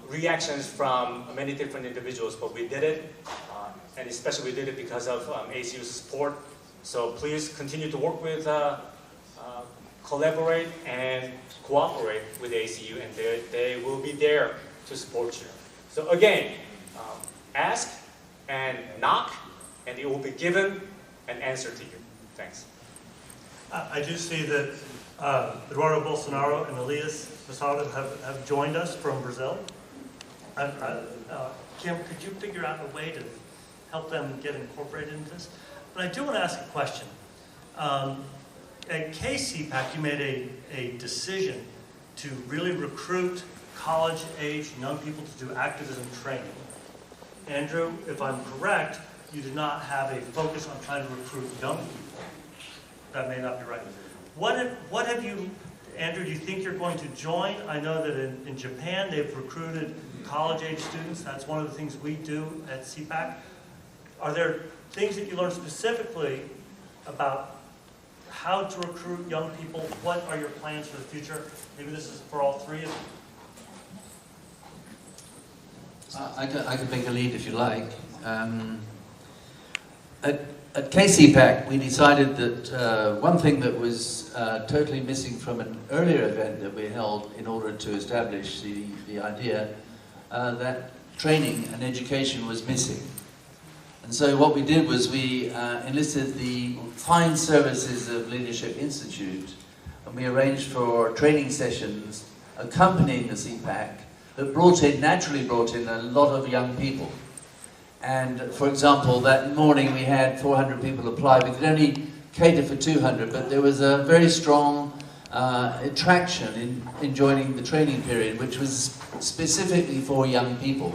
[SPEAKER 9] reactions from many different individuals, but we did it, and especially we did it because of ACU's support. So please continue to work with, collaborate and cooperate with ACU, and they will be there to support you. So again, ask and knock, and it will be given an answer to you. Thanks.
[SPEAKER 2] I do see that Eduardo Bolsonaro and Elias Massado have joined us from Brazil. Kim, could you figure out a way to help them get incorporated into this? But I do want to ask a question. At Cpac, you made a decision to really recruit college-age young people to do activism training. Andrew, if I'm correct, you did not have a focus on trying to recruit young people. That may not be right. What have you, Andrew, do you think you're going to join? I know that in Japan they've recruited college-age students. That's one of the things we do at Cpac. Are there things that you learned specifically about how to recruit young people. What are your plans for the future? Maybe this is for all three of you.
[SPEAKER 8] I could take a lead if you like. At Cpac, we decided that one thing that was totally missing from an earlier event that we held in order to establish the idea that training and education was missing. And so what we did was we enlisted the fine services of Leadership Institute, and we arranged for training sessions accompanying the Cpac that naturally brought in a lot of young people. And for example, that morning we had 400 people apply. We could only cater for 200, but there was a very strong attraction in joining the training period, which was specifically for young people.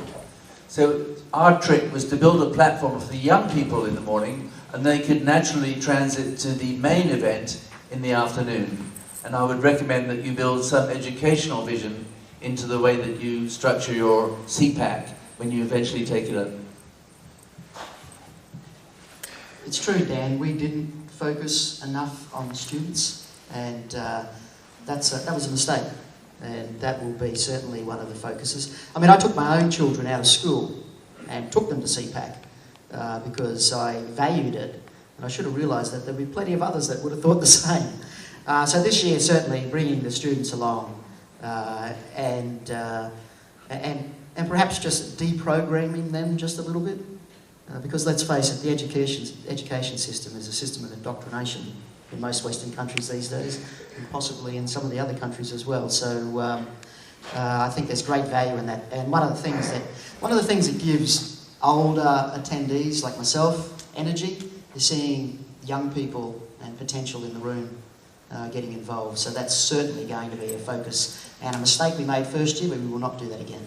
[SPEAKER 8] So our trick was to build a platform for the young people in the morning, and they could naturally transit to the main event in the afternoon. And I would recommend that you build some educational vision into the way that you structure your Cpac when you eventually take it up.
[SPEAKER 6] It's true, Dan, we didn't focus enough on students, and that was a mistake, and that will be certainly one of the focuses. I mean, I took my own children out of school and took them to Cpac because I valued it, and I should have realised that there'd be plenty of others that would have thought the same. So this year, certainly bringing the students along and perhaps just deprogramming them just a little bit. Because let's face it, the education system is a system of indoctrination in most Western countries these days, and possibly in some of the other countries as well. So I think there's great value in that. And one of the things that gives older attendees like myself energy is seeing young people and potential in the room getting involved. So that's certainly going to be a focus. And a mistake we made first year, but we will not do that again.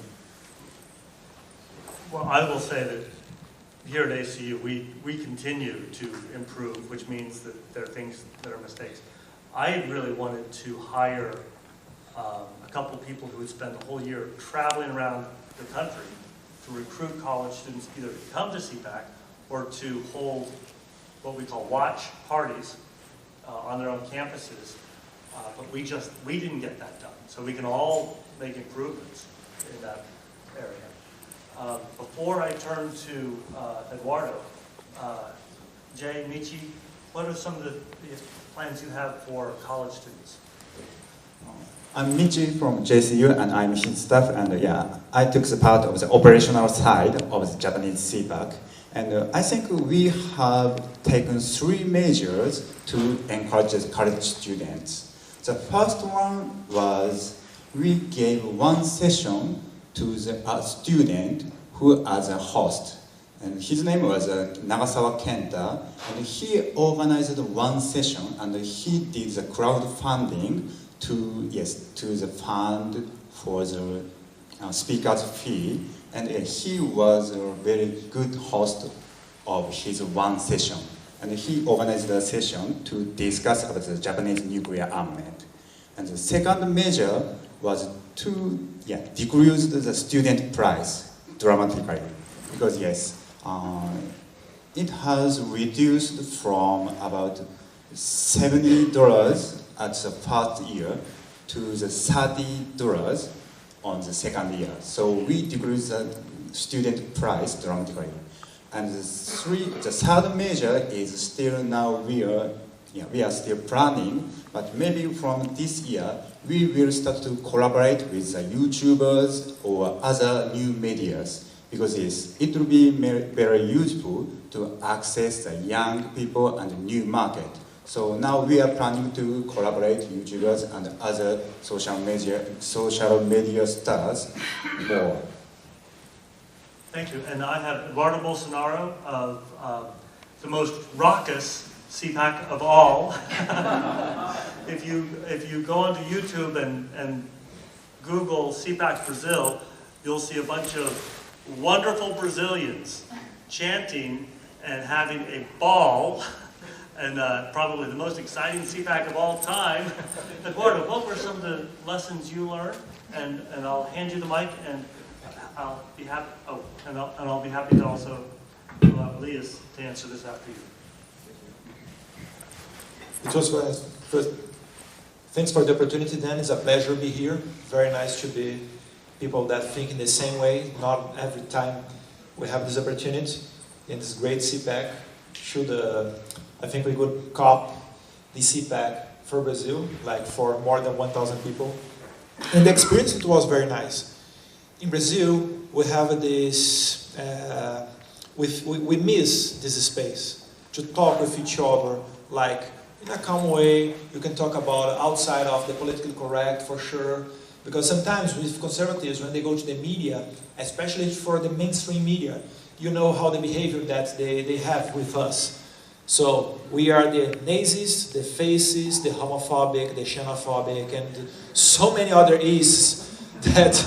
[SPEAKER 2] Well, I will say that here at ACU, we continue to improve, which means that there are things that are mistakes. I really wanted to hire a couple of people who would spend the whole year traveling around the country to recruit college students either to come to Cpac or to hold what we call watch parties on their own campuses. But we didn't get that done. So we can all make improvements in that area. Before I turn to Eduardo, Jay, Michi, what are some of the plans you have for college students?
[SPEAKER 10] I'm Michi from JCU, and I'm his staff, and I took the part of the operational side of the Japanese Cpac. And I think we have taken 3 measures to encourage the college students. The first one was we gave 1 session to a student who as a host, and his name was Nagasawa Kenta, and he organized 1 session, and he did the crowdfunding to the fund for the speaker's fee, and he was a very good host of his 1 session, and he organized a session to discuss about the Japanese nuclear armament. And the second measure was to decrease the student price dramatically, because it has reduced from about $70 at the first year to the $30 on the second year. So we decreased the student price dramatically. And the third measure is still now we are still planning, but maybe from this year we will start to collaborate with YouTubers or other new medias, because it will be very useful to access the young people and the new market. So now we are planning to collaborate with YouTubers and other social media stars more.
[SPEAKER 2] Thank you. And I have Eduardo Bolsonaro of the most raucous Cpac of all. If you go onto YouTube and Google Cpac Brazil, you'll see a bunch of wonderful Brazilians chanting and having a ball, and probably the most exciting Cpac of all time. Eduardo, what were some of the lessons you learned? And I'll hand you the mic, and I'll be happy. Oh, and I'll be happy to also allow Elias to answer this after you.
[SPEAKER 11] It was first. Thanks for the opportunity, Dan. It's a pleasure to be here. Very nice to be people that think in the same way. Not every time we have this opportunity. And this great Cpac I think we could cop the Cpac for Brazil, like for more than 1,000 people. And the experience, it was very nice. In Brazil, we have this, we miss this space to talk with each other, like in a calm way. You can talk about outside of the politically correct, for sure. Because sometimes with conservatives, when they go to the media, especially for the mainstream media, you know how the behavior that they have with us. So we are the Nazis, the fascists, the homophobic, the xenophobic, and so many other E's that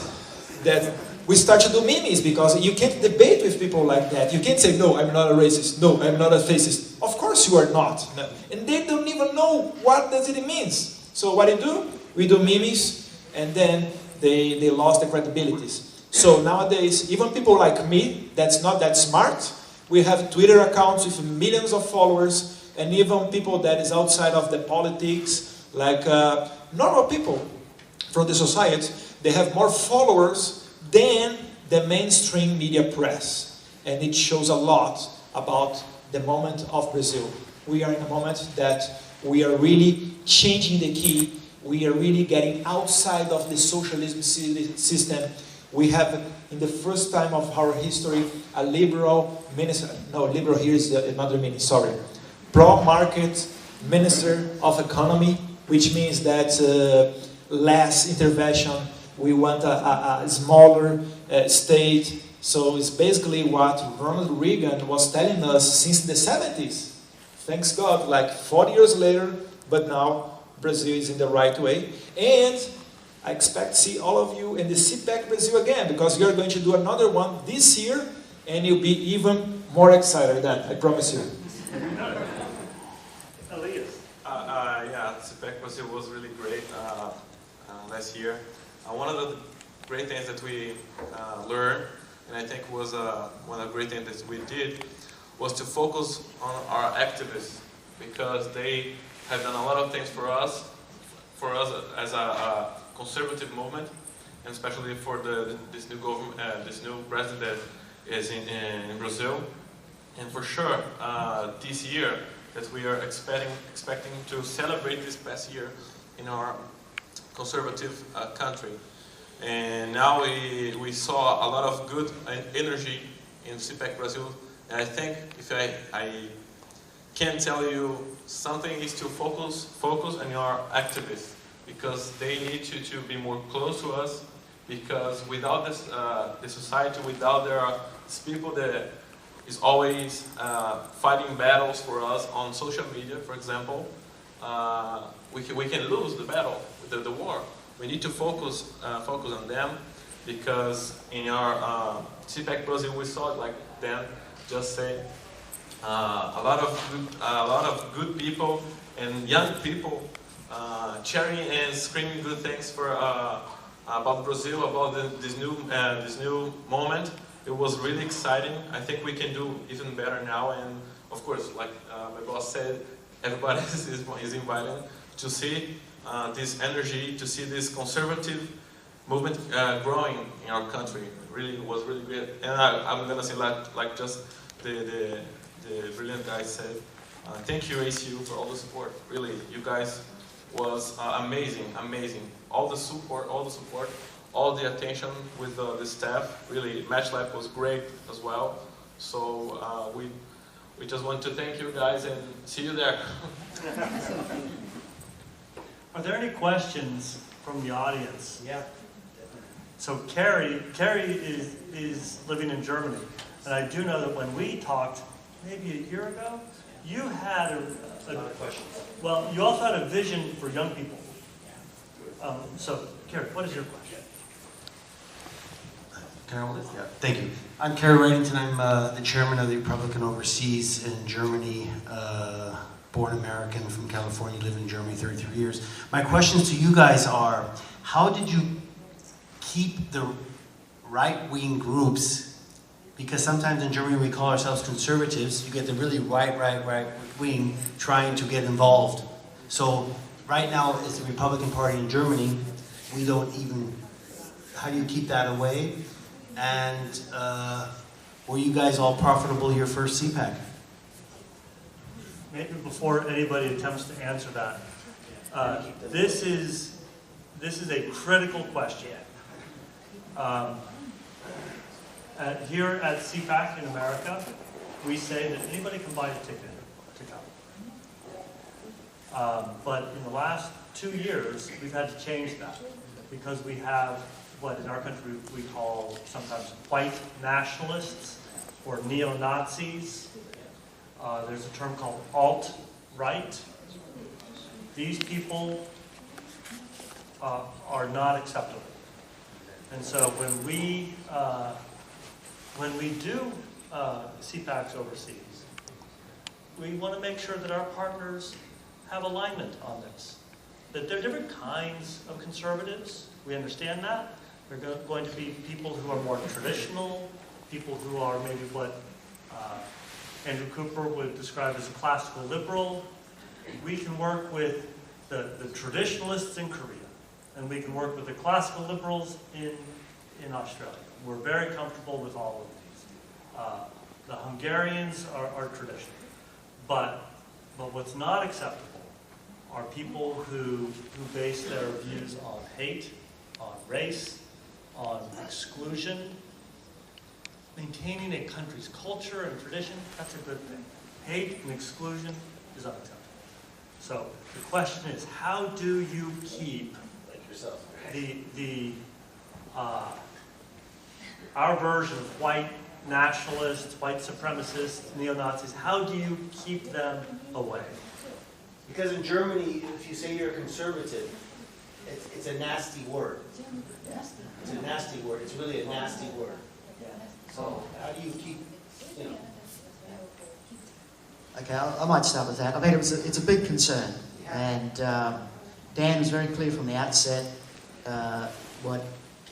[SPEAKER 11] we start to do memes, because you can't debate with people like that. You can't say, no, I'm not a racist. No, I'm not a fascist. Of course you are not. No. And they don't even know what does it means. So what do? We do memes, and then they lost the credibilities. So nowadays, even people like me, that's not that smart, we have Twitter accounts with millions of followers, and even people that is outside of the politics, like normal people from the society, they have more followers than the mainstream media press. And it shows a lot about the moment of Brazil. We are in a moment that we are really changing the key. We are really getting outside of the socialism system. We have, in the first time of our history, a liberal minister, no, liberal here is another meaning, sorry. Pro-market minister of economy, which means that less intervention. We want a smaller state. So it's basically what Ronald Reagan was telling us since the 70s. Thanks God, like 40 years later, but now Brazil is in the right way. And I expect to see all of you in the Cpac Brazil again, because we are going to do another one this year, and you'll be even more excited than, I promise you.
[SPEAKER 2] Elias.
[SPEAKER 12] Yeah, Cpac Brazil was really great last year. One of the great things that we learned, and I think was one of the great things that we did, was to focus on our activists, because they have done a lot of things for us as a conservative movement, and especially for this new government, this new president that is in Brazil. And for sure, this year that we are expecting to celebrate this past year in our conservative country. And now we saw a lot of good energy in Cpac Brazil. And I think if I can tell you something, is to focus on your activists, because they need to be more close to us, because without this, the society, without these people that is always fighting battles for us on social media, for example, we can lose the battle, the war. We need to focus on them, because in our Cpac Brazil we saw it, like Dan just said, a lot of good people and young people cheering and screaming good things for about Brazil, about this new moment. It was really exciting. I think we can do even better now, and of course, like my boss said, everybody is invited to see this energy, to see this conservative movement growing in our country. It was really great. And I'm gonna say like just the brilliant guy said, thank you ACU for all the support. Really, you guys was amazing. All the support, all the attention with the staff. Really, Match Lab was great as well. So we just want to thank you guys and see you there.
[SPEAKER 2] Are there any questions from the audience?
[SPEAKER 6] Yeah.
[SPEAKER 2] So Carrie is living in Germany, and I do know that when we talked maybe a year ago, you had a question. Well, you also had a vision for young people. So Carrie, what is your question?
[SPEAKER 13] Can I hold it? Yeah. Thank you. I'm Kerry Reddington. I'm the chairman of the Republican Overseas in Germany. Born American from California, lived in Germany 33 years. My questions to you guys are, how did you keep the right-wing groups, because sometimes in Germany we call ourselves conservatives, you get the really right wing trying to get involved So right now, as the Republican Party in Germany, we don't even, how do you keep that away? And were you guys all profitable your first Cpac?
[SPEAKER 2] Maybe before anybody attempts to answer that, this is a critical question. Here at Cpac in America, we say that anybody can buy a ticket to come. But in the last 2 years, we've had to change that because we have what in our country we call sometimes white nationalists or neo-Nazis. There's a term called alt-right. These people are not acceptable. And so when we do Cpacs overseas, we want to make sure that our partners have alignment on this. That there are different kinds of conservatives. We understand that. There are going to be people who are more traditional, people who are maybe what Andrew Cooper would describe as a classical liberal. We can work with the traditionalists in Korea, and we can work with the classical liberals in Australia. We're very comfortable with all of these. The Hungarians are traditional. But what's not acceptable are people who base their views on hate, on race, on exclusion. Maintaining a country's culture and tradition, that's a good thing. Hate and exclusion is unacceptable. So the question is, how do you keep our version of white nationalists, white supremacists, neo-Nazis, how do you keep them away?
[SPEAKER 13] Because in Germany, if you say you're a conservative, it's a nasty word. It's a nasty word. It's really a nasty word. So how do you keep, you know?
[SPEAKER 6] Okay, I might start with that. I mean, it's a big concern, and Dan was very clear from the outset what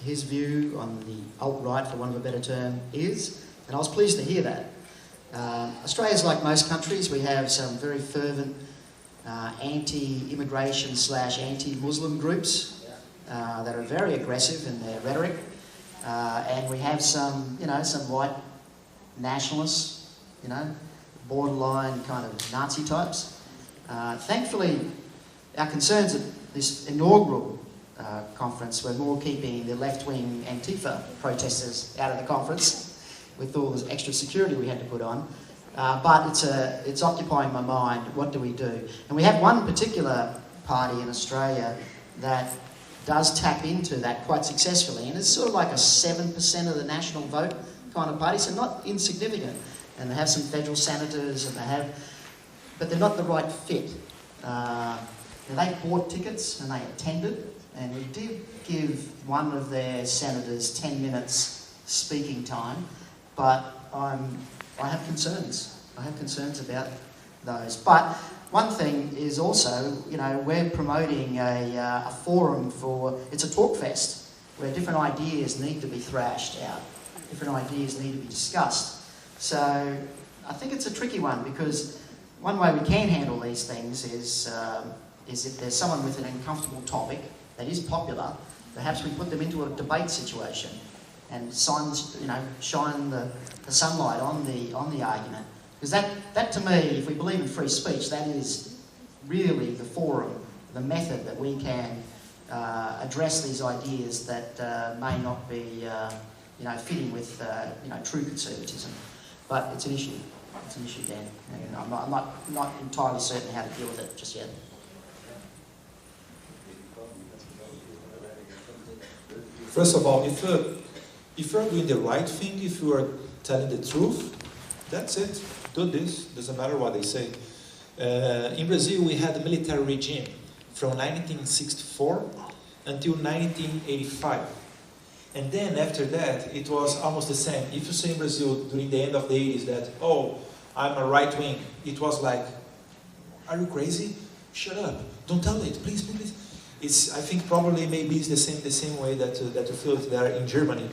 [SPEAKER 6] his view on the alt-right, for want of a better term, is, and I was pleased to hear that. Australia's like most countries. We have some very fervent anti-immigration / anti-Muslim groups that are very aggressive in their rhetoric, and we have some white nationalists, borderline kind of Nazi types. Thankfully, our concerns at this inaugural conference were more keeping the left-wing Antifa protesters out of the conference with all this extra security we had to put on. But it's occupying my mind. What do we do? And we have one particular party in Australia that does tap into that quite successfully, and it's sort of like a 7% of the national vote kind of party, so not insignificant. And they have some federal senators, but they're not the right fit. They bought tickets and they attended, and we did give one of their senators 10 minutes speaking time, but I have concerns. I have concerns about those. But one thing is also, we're promoting a forum it's a talk fest where different ideas need to be thrashed out, different ideas need to be discussed. So I think it's a tricky one, because one way we can handle these things is if there's someone with an uncomfortable topic that is popular, perhaps we put them into a debate situation and shine the sunlight on the argument. Because that to me, if we believe in free speech, that is really the forum, the method that we can address these ideas that may not be fitting with true conservatism. But it's an issue. It's an issue, Dan. And I'm not entirely certain how to deal with it just yet.
[SPEAKER 11] First of all, if you are doing the right thing, if you are telling the truth, that's it. Do this. Doesn't matter what they say. In Brazil, we had a military regime from 1964 until 1985. And then after that, it was almost the same. If you say in Brazil during the end of the 80s that, oh, I'm a right wing, it was like, are you crazy? Shut up. Don't tell it. Please, please. I think probably maybe it's the same way that you feel it there in Germany.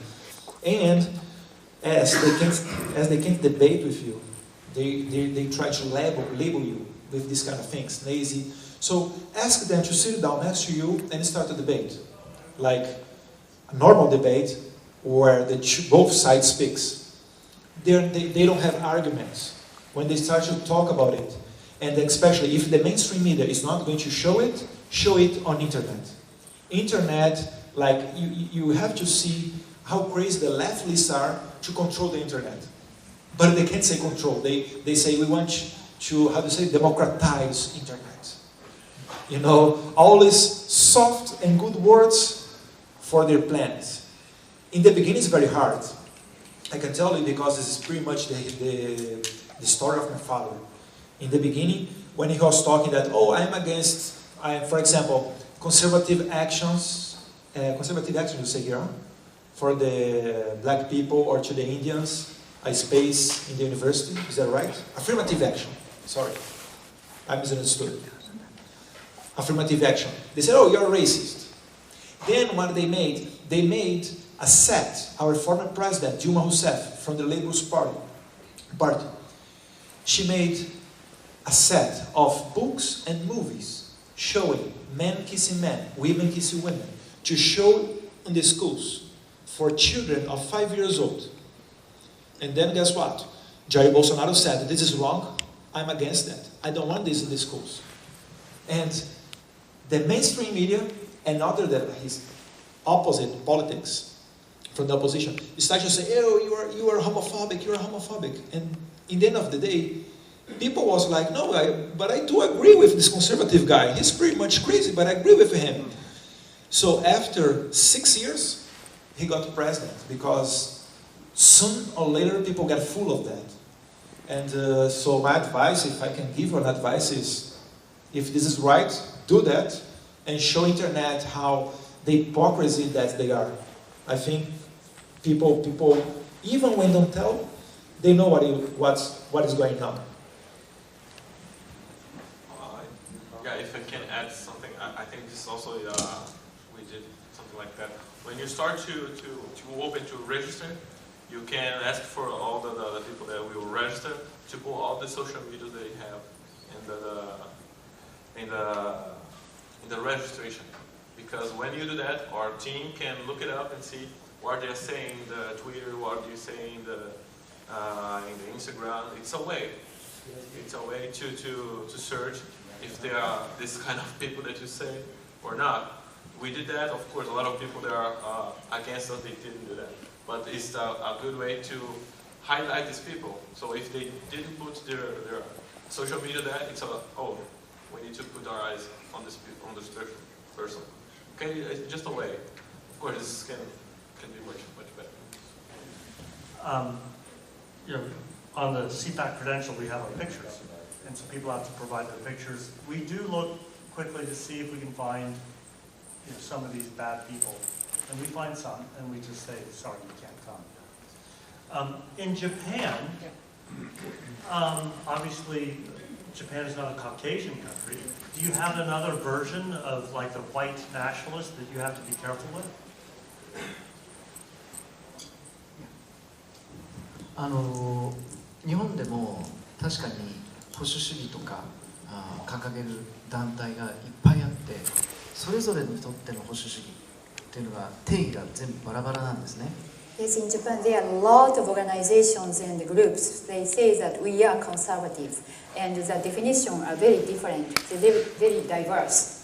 [SPEAKER 11] And as they can't debate with you, they try to label you with these kind of things, lazy. So ask them to sit down next to you and start a debate, like a normal debate where both sides speaks. They don't have arguments. When they start to talk about it, and especially if the mainstream media is not going to show it on internet. Internet, like you have to see how crazy the leftists are to control the internet. But they can't say control. They say we want to, how to say, democratize internet. You know, all these soft and good words for their plans. In the beginning, it's very hard. I can tell you because this is pretty much the story of my father. In the beginning, when he was talking that, I'm against, for example, conservative actions you say here, for the black people or to the Indians, a space in the university, is that right? Affirmative action, sorry, I misunderstood. Affirmative action. They said, you're racist. Then what they made a set, our former president, Dilma Rousseff, from the Labour Party. She made a set of books and movies showing men kissing men, women kissing women, to show in the schools for children of 5 years old. And then guess what? Jair Bolsonaro said, this is wrong, I'm against that. I don't want this in the schools. And the mainstream media and his opposite politics from the opposition start to say, you are homophobic, you're homophobic. And in the end of the day, people was like, no, but I do agree with this conservative guy. He's pretty much crazy, but I agree with him. So after 6 years, he got president because soon or later people get full of that. And so my advice, if I can give an advice, is if this is right, do that and show internet how the hypocrisy that they are. I think people even when they don't tell, they know what is going on.
[SPEAKER 12] If I can add something, I think this also, we did something like that. When you start to open to register, you can ask for all the people that will register to put all the social media they have in the registration. Because when you do that, our team can look it up and see what they're saying in the Twitter, what they're saying in the Instagram. It's a way. It's a way to search if there are this kind of people that you say or not. We did that. Of course, a lot of people that are against us, they didn't do that. But it's a good way to highlight these people. So if they didn't put their social media there, it's we need to put our eyes on this person. Okay, it's just a way. Of course, this can be much better.
[SPEAKER 2] On the Cpac credential, we have our pictures. And so people have to provide their pictures. We do look quickly to see if we can find some of these bad people. And we find some, and we just say, sorry, you can't come. In Japan, obviously, Japan is not a Caucasian country. Do you have another version of like the white nationalist that you have to be careful with?
[SPEAKER 4] 日本でも確かに保守主義とか掲げる団体がいっぱいあって、それぞれにとっての保守主義っていうのが定義が全部バラバラなんですね。
[SPEAKER 5] Yes, in Japan there are a lot of organizations and groups. They say that we are conservative, and the definition are very different. They're very diverse.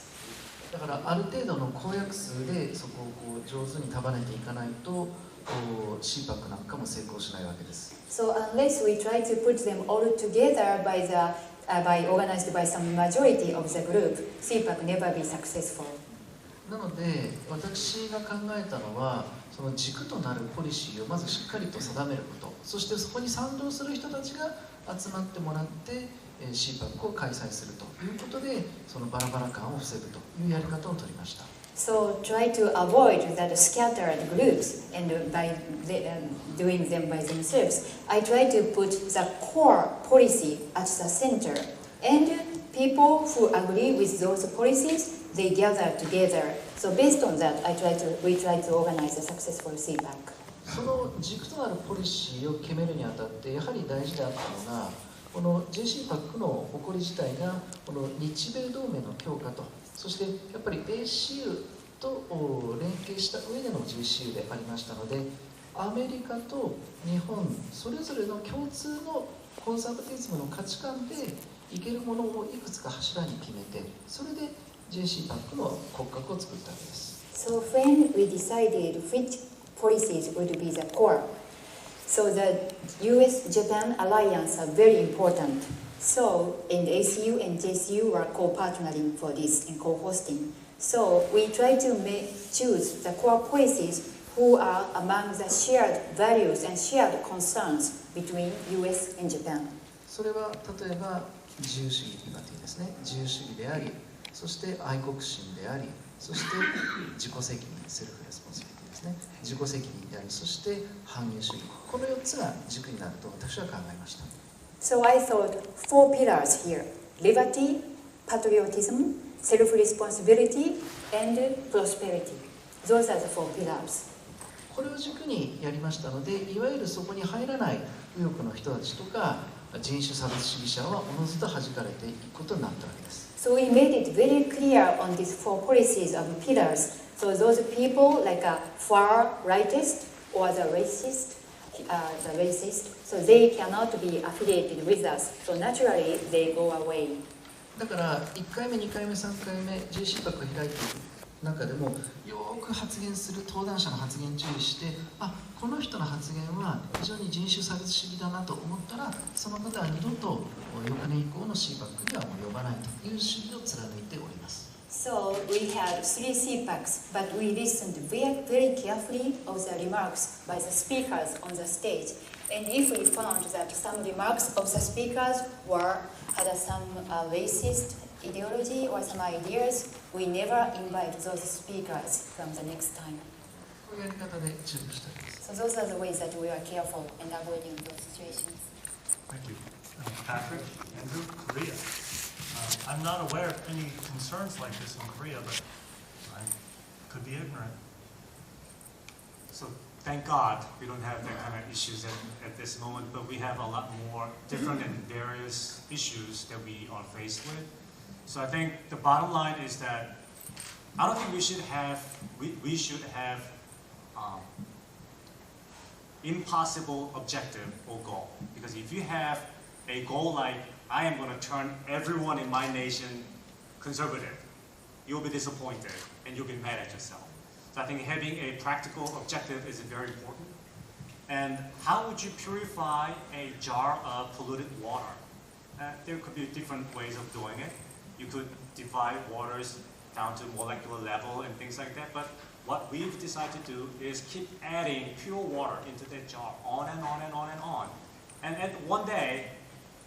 [SPEAKER 4] だからある程度の公約数でそこを上手に束ねていかないとCpacなんかも成功しないわけです。
[SPEAKER 5] So unless we try to put them all together by organized by some majority of the group, Cpac never be successful.
[SPEAKER 4] なので私が考えたのはその軸となるポリシーをまずしっかりと定めること、そしてそこに賛同する人たちが集まってもらってCpacを開催するということでそのバラバラ感を防ぐというやり方を取りました。
[SPEAKER 5] So try to avoid that scattered groups and by doing them by themselves. I try to put the core policy at the center, and people who agree with those policies, they gather together. So based on that, we try to organize a successful Cpac.
[SPEAKER 4] その軸となるポリシーを決めるにあたってやはり大事であったのがこの Cpac の起こり自体がこの日米同盟の強化と、そしてやっぱり ACU と連携した上での GCU でありましたので、アメリカと日本それぞれの共通のコンサバティズムの価値観でいけるものをいくつか柱に決めて、それで Cpac の骨格を作ったわけです。
[SPEAKER 5] So when we decided which policies would be the core, so the US-Japan alliance are very important. So in ACU and JCU were co-partnering for this and co-hosting. So we try to choose the core policies who are among the shared values and shared concerns between US and Japan.
[SPEAKER 4] それは例えば自由主義リバティですね。自由主義であり、そして愛国心であり、そして自己責任セルフレスポンシビリティですね。自己責任であり、そして繁栄主義。この4つが軸になると私は考えました。
[SPEAKER 5] So I thought 4 pillars here: liberty, patriotism, self-responsibility, and prosperity. Those are the 4 pillars.
[SPEAKER 4] これを軸にやりましたので、いわゆるそこに入らない右翼の人たちとか人種差別主義者はおのずと弾かれていくことになったわけです。
[SPEAKER 5] So we made it very clear on these 4 policies of pillars. So those people like a far rightist or the racist, so they cannot be affiliated with us. So naturally they go away.
[SPEAKER 4] だから1回目、2回目、3回目 Cpac を開いていく中でもよく発言する登壇者の発言に注意して、この人の発言は非常に人種差別主義だなと思ったら、その方は二度と翌年以降の Cpac にはもう呼ばないという主義を貫いております。
[SPEAKER 5] So we had 3 Cpacs, but we listened very carefully of the remarks by the speakers on the stage. And if we found that some remarks of the speakers had some racist ideology or some ideas, we never invite those speakers from the next time.
[SPEAKER 4] こういうやり方で注意しております。
[SPEAKER 5] So those are the ways that we are careful in avoiding those situations.
[SPEAKER 2] Thank you. Patrick, Andrew, Korea. I'm not aware of any concerns like this in Korea, but I could be ignorant.
[SPEAKER 9] So thank God we don't have that kind of issues at this moment, but we have a lot more different and various issues that we are faced with. So I think the bottom line is that I don't think we should have impossible objective or goal. Because if you have a goal like I am going to turn everyone in my nation conservative, you'll be disappointed and you'll be mad at yourself. So I think having a practical objective is very important. And how would you purify a jar of polluted water? There could be different ways of doing it. You could divide waters down to molecular level and things like that. But what we've decided to do is keep adding pure water into that jar on and on and on and on. And at one day,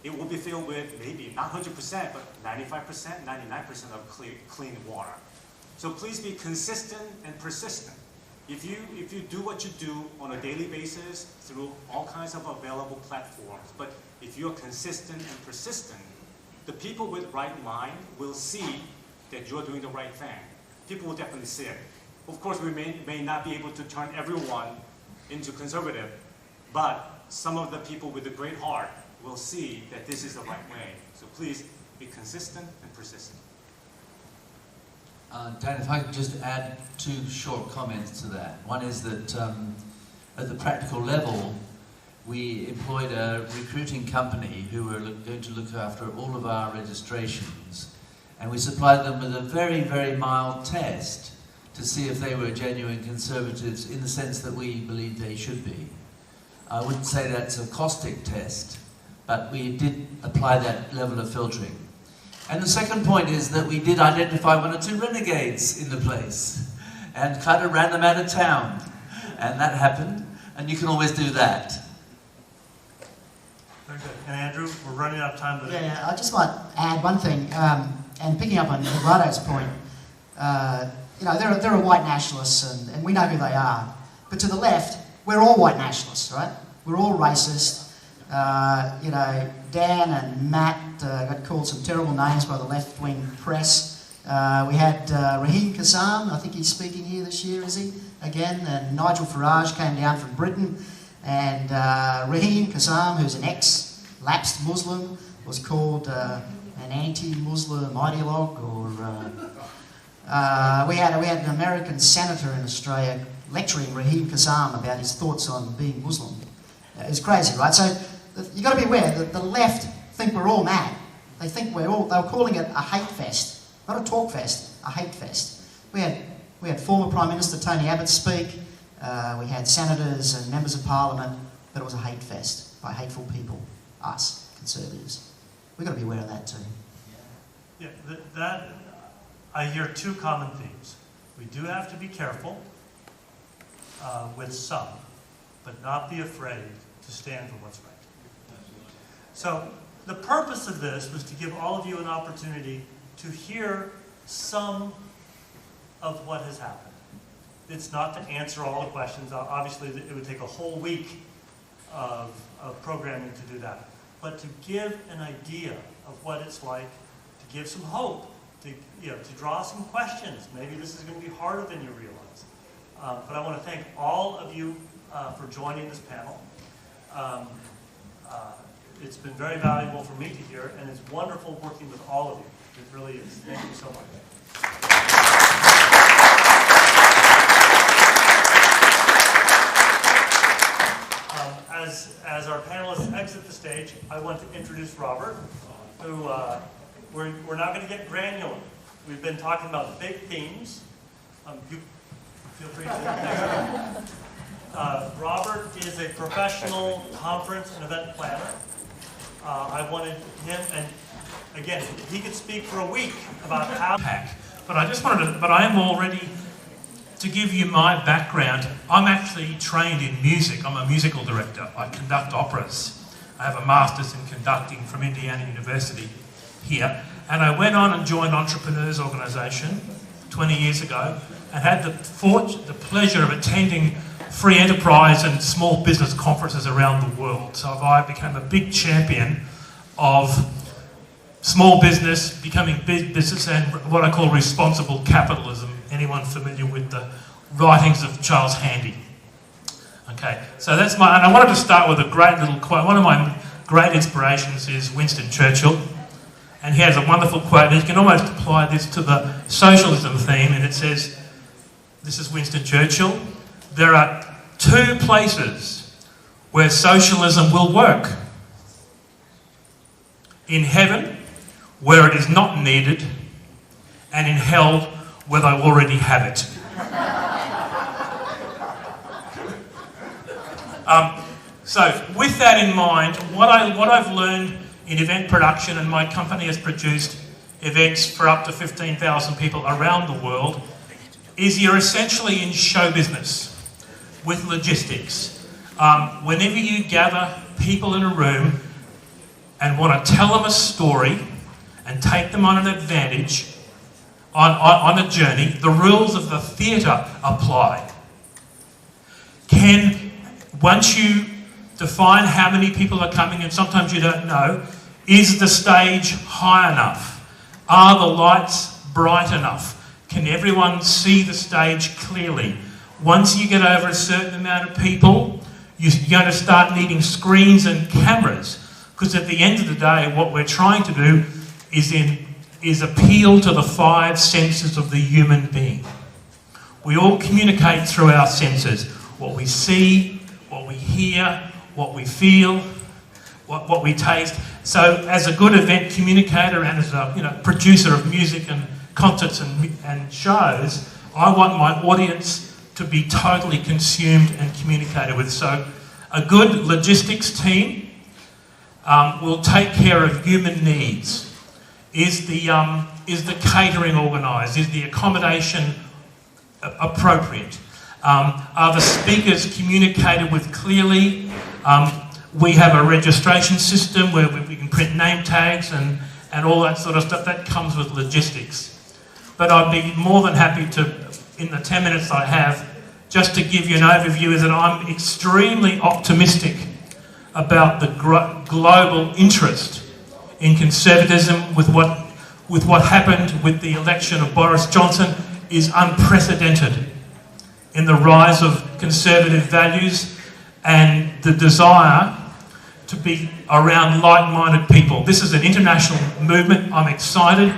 [SPEAKER 9] it will be filled with maybe not 100%, but 95%, 99% of clean water. So please be consistent and persistent. If you do what you do on a daily basis through all kinds of available platforms, but if you're consistent and persistent, the people with right mind will see that you're doing the right thing. People will definitely see it. Of course, we may not be able to turn everyone into conservative, but some of the people with a great heart will see that this is the right way. So please be consistent and persistent.
[SPEAKER 8] Dan, if I could just add 2 short comments to that. One is that at the practical level, we employed a recruiting company who were going to look after all of our registrations, and we supplied them with a very, very mild test to see if they were genuine conservatives in the sense that we believe they should be. I wouldn't say that's a caustic test, but we did apply that level of filtering. And the second point is that we did identify 1 or 2 renegades in the place and kind of ran them out of town. And that happened, and you can always do that.
[SPEAKER 2] Very good. And Andrew, we're running out of time. But
[SPEAKER 6] Yeah, I just might add one thing, and picking up on Eduardo's point, there are white nationalists, and we know who they are. But to the left, we're all white nationalists, right? We're all racist. Dan and Matt got called some terrible names by the left-wing press. We had Raheem Kassam, I think he's speaking here this year, is he? Again, and Nigel Farage came down from Britain. And Raheem Kassam, who's an lapsed Muslim, was called an anti-Muslim ideologue, or we had an American senator in Australia lecturing Raheem Kassam about his thoughts on being Muslim. It's crazy, right? So you've got to be aware that the left think we're all mad. They think they were calling it a hate fest, not a talk fest, a hate fest. We had former Prime Minister Tony Abbott speak. We had senators and members of Parliament, but it was a hate fest by hateful people, us, Conservatives. We've got to be aware of that too.
[SPEAKER 2] Yeah, I hear two common themes. We do have to be careful with some, but not be afraid to stand for what's right. So the purpose of this was to give all of you an opportunity to hear some of what has happened. It's not to answer all the questions. Obviously, it would take a whole week of programming to do that. But to give an idea of what it's like, to give some hope, to draw some questions. Maybe this is going to be harder than you realize. But I want to thank all of you for joining this panel. It's been very valuable for me to hear, and it's wonderful working with all of you. It really is. Thank you so much. As our panelists exit the stage, I want to introduce Robert, who we're not going to get granular. We've been talking about big themes. You feel free to Robert is a professional conference and event planner. I wanted him, and again, he could speak for a week about how.
[SPEAKER 14] But I am all ready to give you my background. I'm actually trained in music. I'm a musical director. I conduct operas. I have a master's in conducting from Indiana University here. And I went on and joined Entrepreneurs Organisation 20 years ago and had the pleasure of attending free enterprise and small business conferences around the world. So I became a big champion of small business, becoming big business, and what I call responsible capitalism. Anyone familiar with the writings of Charles Handy? Okay, so that's and I wanted to start with a great little quote. One of my great inspirations is Winston Churchill, and he has a wonderful quote, and you can almost apply this to the socialism theme, and it says, this is Winston Churchill, there are two places where socialism will work. In heaven, where it is not needed, and in hell, where they already have it. So, with that in mind, what I've learned in event production, and my company has produced events for up to 15,000 people around the world, is you're essentially in show business with logistics. Whenever you gather people in a room and want to tell them a story and take them on an advantage, on a journey, the rules of the theatre apply. Once you define how many people are coming, and sometimes you don't know, is the stage high enough? Are the lights bright enough? Can everyone see the stage clearly? Once you get over a certain amount of people, you're going to start needing screens and cameras, because at the end of the day, what we're trying to do is appeal to the five senses of the human being. We all communicate through our senses. What we see, what we hear, what we feel, what we taste. So as a good event communicator and as a producer of music and concerts and shows, I want my audience to be totally consumed and communicated with. So a good logistics team will take care of human needs. Is the catering organised? Is the accommodation appropriate? Are the speakers communicated with clearly? We have a registration system where we can print name tags and all that sort of stuff. That comes with logistics. But I'd be more than happy to, in the 10 minutes I have, just to give you an overview, is that I'm extremely optimistic about the global interest in conservatism. With what happened with the election of Boris Johnson is unprecedented in the rise of conservative values and the desire to be around like-minded people. This is an international movement. I'm excited,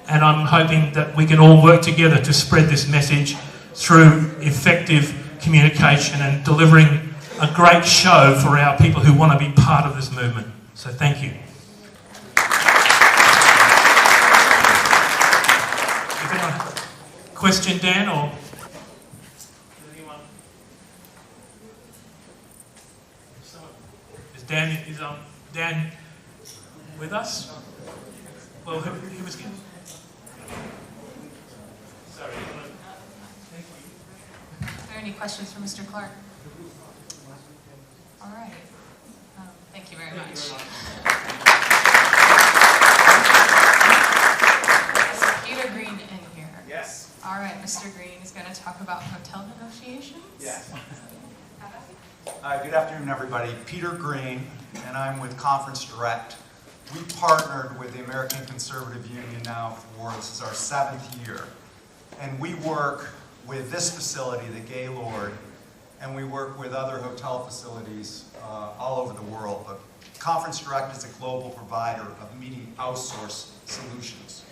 [SPEAKER 14] and I'm hoping that we can all work together to spread this message through effective communication and delivering a great show for our people who want to be part of this movement. So thank you. Question, Dan, or anyone? Is Dan with us? Well, he was. Sorry.
[SPEAKER 15] Are there any questions for Mr. Clark? All right. Thank you very much. Is Peter Green in here?
[SPEAKER 16] Yes.
[SPEAKER 15] All right, Mr. Green is going to talk about hotel negotiations.
[SPEAKER 16] Yes. Good afternoon, everybody. Peter Green, and I'm with Conference Direct. We partnered with the American Conservative Union now this is our 7th year. And we work with this facility, the Gaylord, and we work with other hotel facilities all over the world. But Conference Direct is a global provider of meeting outsource solutions.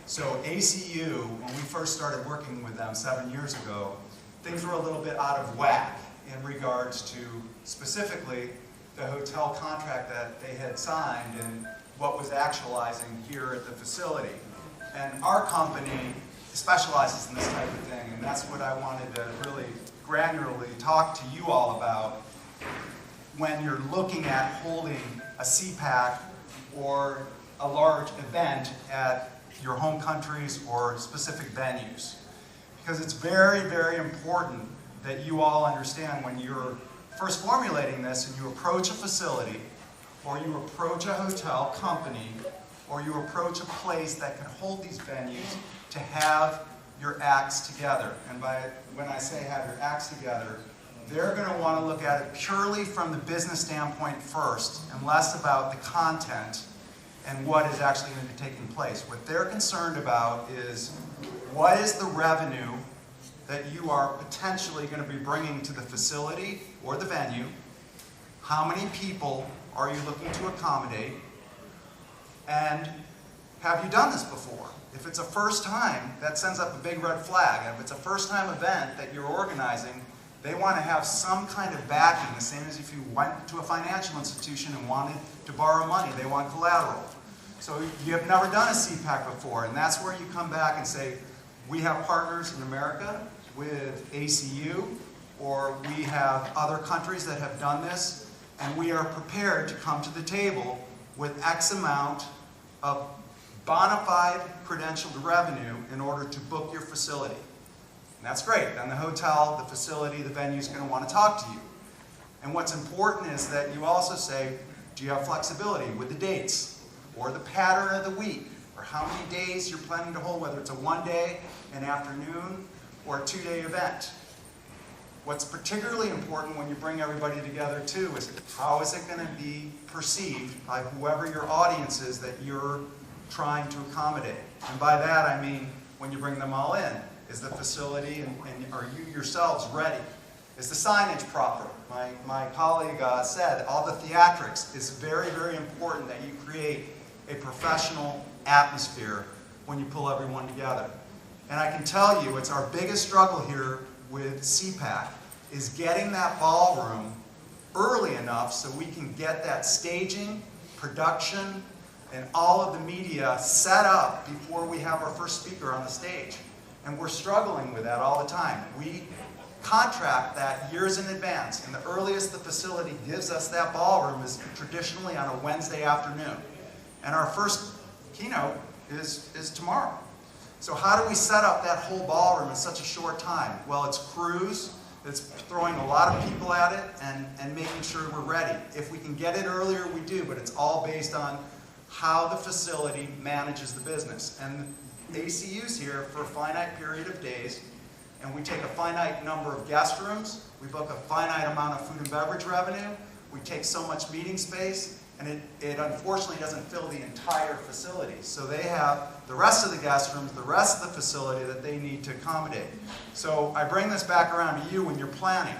[SPEAKER 16] So ACU, when we first started working with them 7 years ago, things were a little bit out of whack in regards to specifically the hotel contract that they had signed and what was actualizing here at the facility. And our company specializes in this type of thing, and that's what I wanted to really granularly talk to you all about when you're looking at holding a Cpac or a large event at your home countries or specific venues. Because it's very, very important that you all understand when you're first formulating this and you approach a facility or you approach a hotel company or you approach a place that can hold these venues to have your acts together. And when I say have your acts together, they're going to want to look at it purely from the business standpoint first and less about the content and what is actually going to be taking place. What they're concerned about is what is the revenue that you are potentially going to be bringing to the facility or the venue, how many people are you looking to accommodate, and have you done this before? If it's a first time, that sends up a big red flag. And if it's a first time event that you're organizing, they want to have some kind of backing, the same as if you went to a financial institution and wanted to borrow money, they want collateral. So you have never done a Cpac before, and that's where you come back and say, we have partners in America with ACU, or we have other countries that have done this, and we are prepared to come to the table with X amount of bona fide credentialed revenue in order to book your facility. And that's great. Then the hotel, the facility, the venue is going to want to talk to you. And what's important is that you also say, do you have flexibility with the dates, or the pattern of the week, or how many days you're planning to hold, whether it's a one-day, an afternoon, or a two-day event. What's particularly important when you bring everybody together too is how is it going to be perceived by whoever your audience is that you're trying to accommodate. And by that I mean when you bring them all in, is the facility and are you yourselves ready? Is the signage proper? My colleague said all the theatrics is very, very important that you create a professional atmosphere when you pull everyone together. And I can tell you, it's our biggest struggle here with Cpac, is getting that ballroom early enough so we can get that staging, production, and all of the media set up before we have our first speaker on the stage. And we're struggling with that all the time. We contract that years in advance, and the earliest the facility gives us that ballroom is traditionally on a Wednesday afternoon. And our first keynote is tomorrow. So how do we set up that whole ballroom in such a short time? Well, it's crews, it's throwing a lot of people at it, and making sure we're ready. If we can get it earlier, we do, but it's all based on how the facility manages the business. And ACU's here for a finite period of days, and we take a finite number of guest rooms, we book a finite amount of food and beverage revenue, we take so much meeting space, and it unfortunately doesn't fill the entire facility. So they have the rest of the guest rooms, the rest of the facility that they need to accommodate. So I bring this back around to you when you're planning.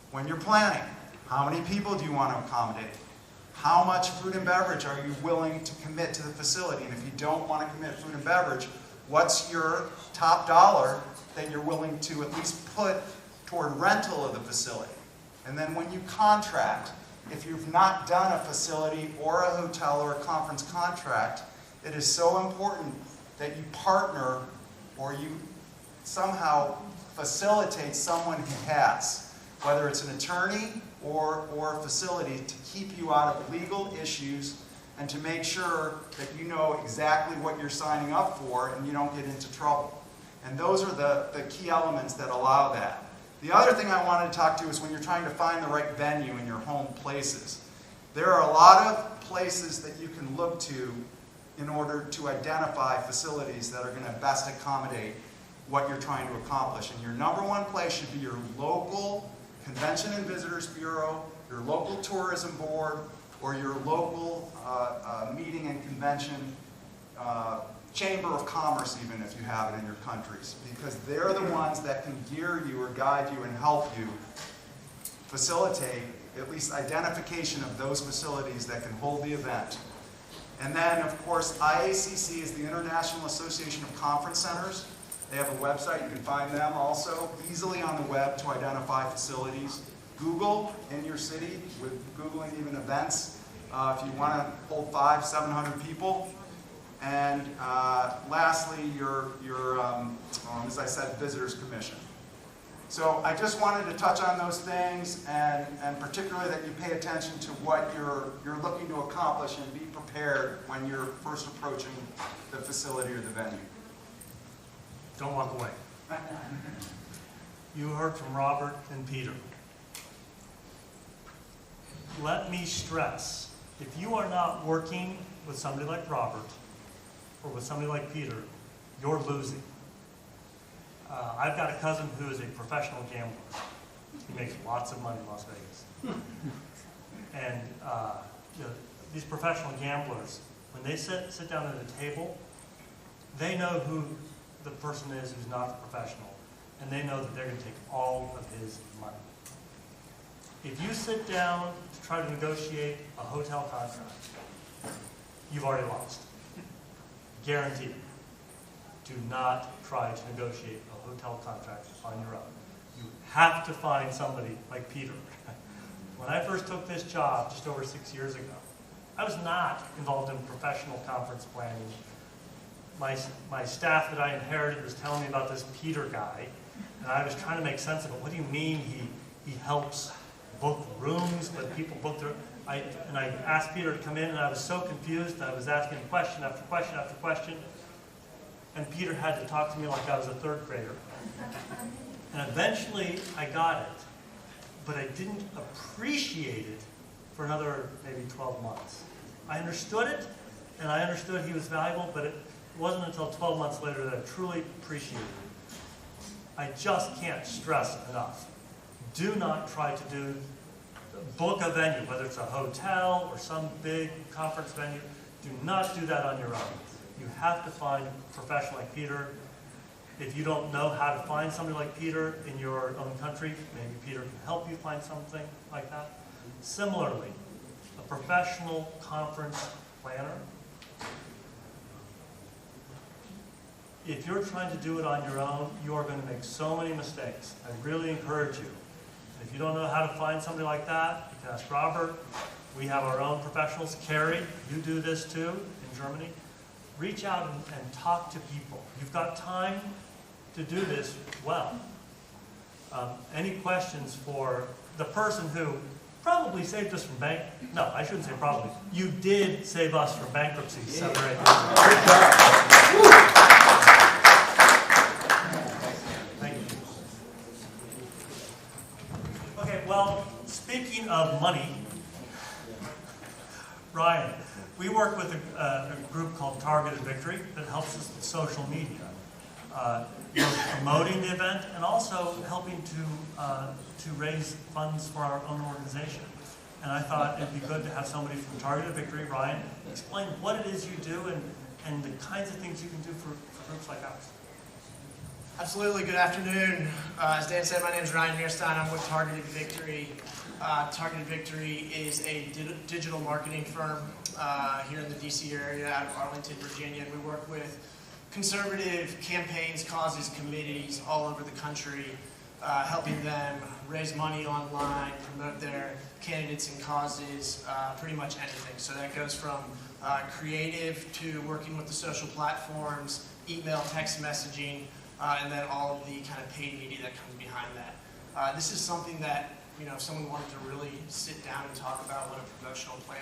[SPEAKER 16] When you're planning, how many people do you want to accommodate? How much food and beverage are you willing to commit to the facility? And if you don't want to commit food and beverage, what's your top dollar that you're willing to at least put toward rental of the facility? And then when you contract, if you've not done a facility or a hotel or a conference contract, it is so important that you partner or you somehow facilitate someone who has, whether it's an attorney or a facility, to keep you out of legal issues and to make sure that you know exactly what you're signing up for and you don't get into trouble. And those are the key elements that allow that. The other thing I wanted to talk to is when you're trying to find the right venue in your home places. There are a lot of places that you can look to in order to identify facilities that are going to best accommodate what you're trying to accomplish. And your number one place should be your local Convention and Visitors Bureau, your local tourism board, or your local meeting and convention chamber of commerce, even if you have it in your countries, because they're the ones that can gear you or guide you and help you facilitate at least identification of those facilities that can hold the event. And then, of course, IACC is the International Association of Conference Centers. They have a website. You can find them also easily on the web to identify facilities. Google in your city, with Googling even events, if you want to hold 500-700 people. And lastly, your as I said, Visitors Commission. So I just wanted to touch on those things, and particularly that you pay attention to what you're looking to accomplish and be prepared when you're first approaching the facility or the venue.
[SPEAKER 2] Don't walk away. You heard from Robert and Peter. Let me stress, if you are not working with somebody like Robert or with somebody like Peter, you're losing. I've got a cousin who is a professional gambler. He makes lots of money in Las Vegas. And these professional gamblers, when they sit down at a table, they know who the person is who's not the professional, and they know that they're going to take all of his money. If you sit down to try to negotiate a hotel contract, you've already lost. Guaranteed. Do not try to negotiate a hotel contract on your own. You have to find somebody like Peter. When I first took this job just over 6 years ago, I was not involved in professional conference planning. My staff that I inherited was telling me about this Peter guy, and I was trying to make sense of it. What do you mean he helps book rooms, let people book their... And I asked Peter to come in, and I was so confused. I was asking question after question after question. And Peter had to talk to me like I was a third grader. And eventually I got it, but I didn't appreciate it for another maybe 12 months. I understood it, and I understood he was valuable, but it wasn't until 12 months later that I truly appreciated it. I just can't stress enough. Do not try to book a venue, whether it's a hotel or some big conference venue. Do not do that on your own. You have to find a professional like Peter. If you don't know how to find somebody like Peter in your own country, maybe Peter can help you find something like that. Similarly, a professional conference planner, if you're trying to do it on your own, you are going to make so many mistakes. I really encourage you. If you don't know how to find somebody like that, you can ask Robert. We have our own professionals. Carrie, you do this too in Germany. Reach out and talk to people. You've got time to do this well. Any questions for the person who probably saved us from no, I shouldn't say probably. You did save us from bankruptcy 7 or 8 years ago. Thank you. Okay, well, speaking of money, Ryan, we work with a group called Targeted Victory that helps us with social media, promoting the event and also helping to raise funds for our own organization. And I thought it'd be good to have somebody from Targeted Victory, Ryan, explain what it is you do and the kinds of things you can do for groups like ours.
[SPEAKER 17] Absolutely. Good afternoon. As Dan said, my name is Ryan Mearstein. I'm with Targeted Victory. Targeted Victory is a digital marketing firm here in the DC area out of Arlington, Virginia. And we work with conservative campaigns, causes, committees all over the country, helping them raise money online, promote their candidates and causes, pretty much anything. So that goes from creative to working with the social platforms, email, text messaging, and then all of the kind of paid media that comes behind that. This is something that, you know, if someone wanted to really sit down and talk about what a promotional plan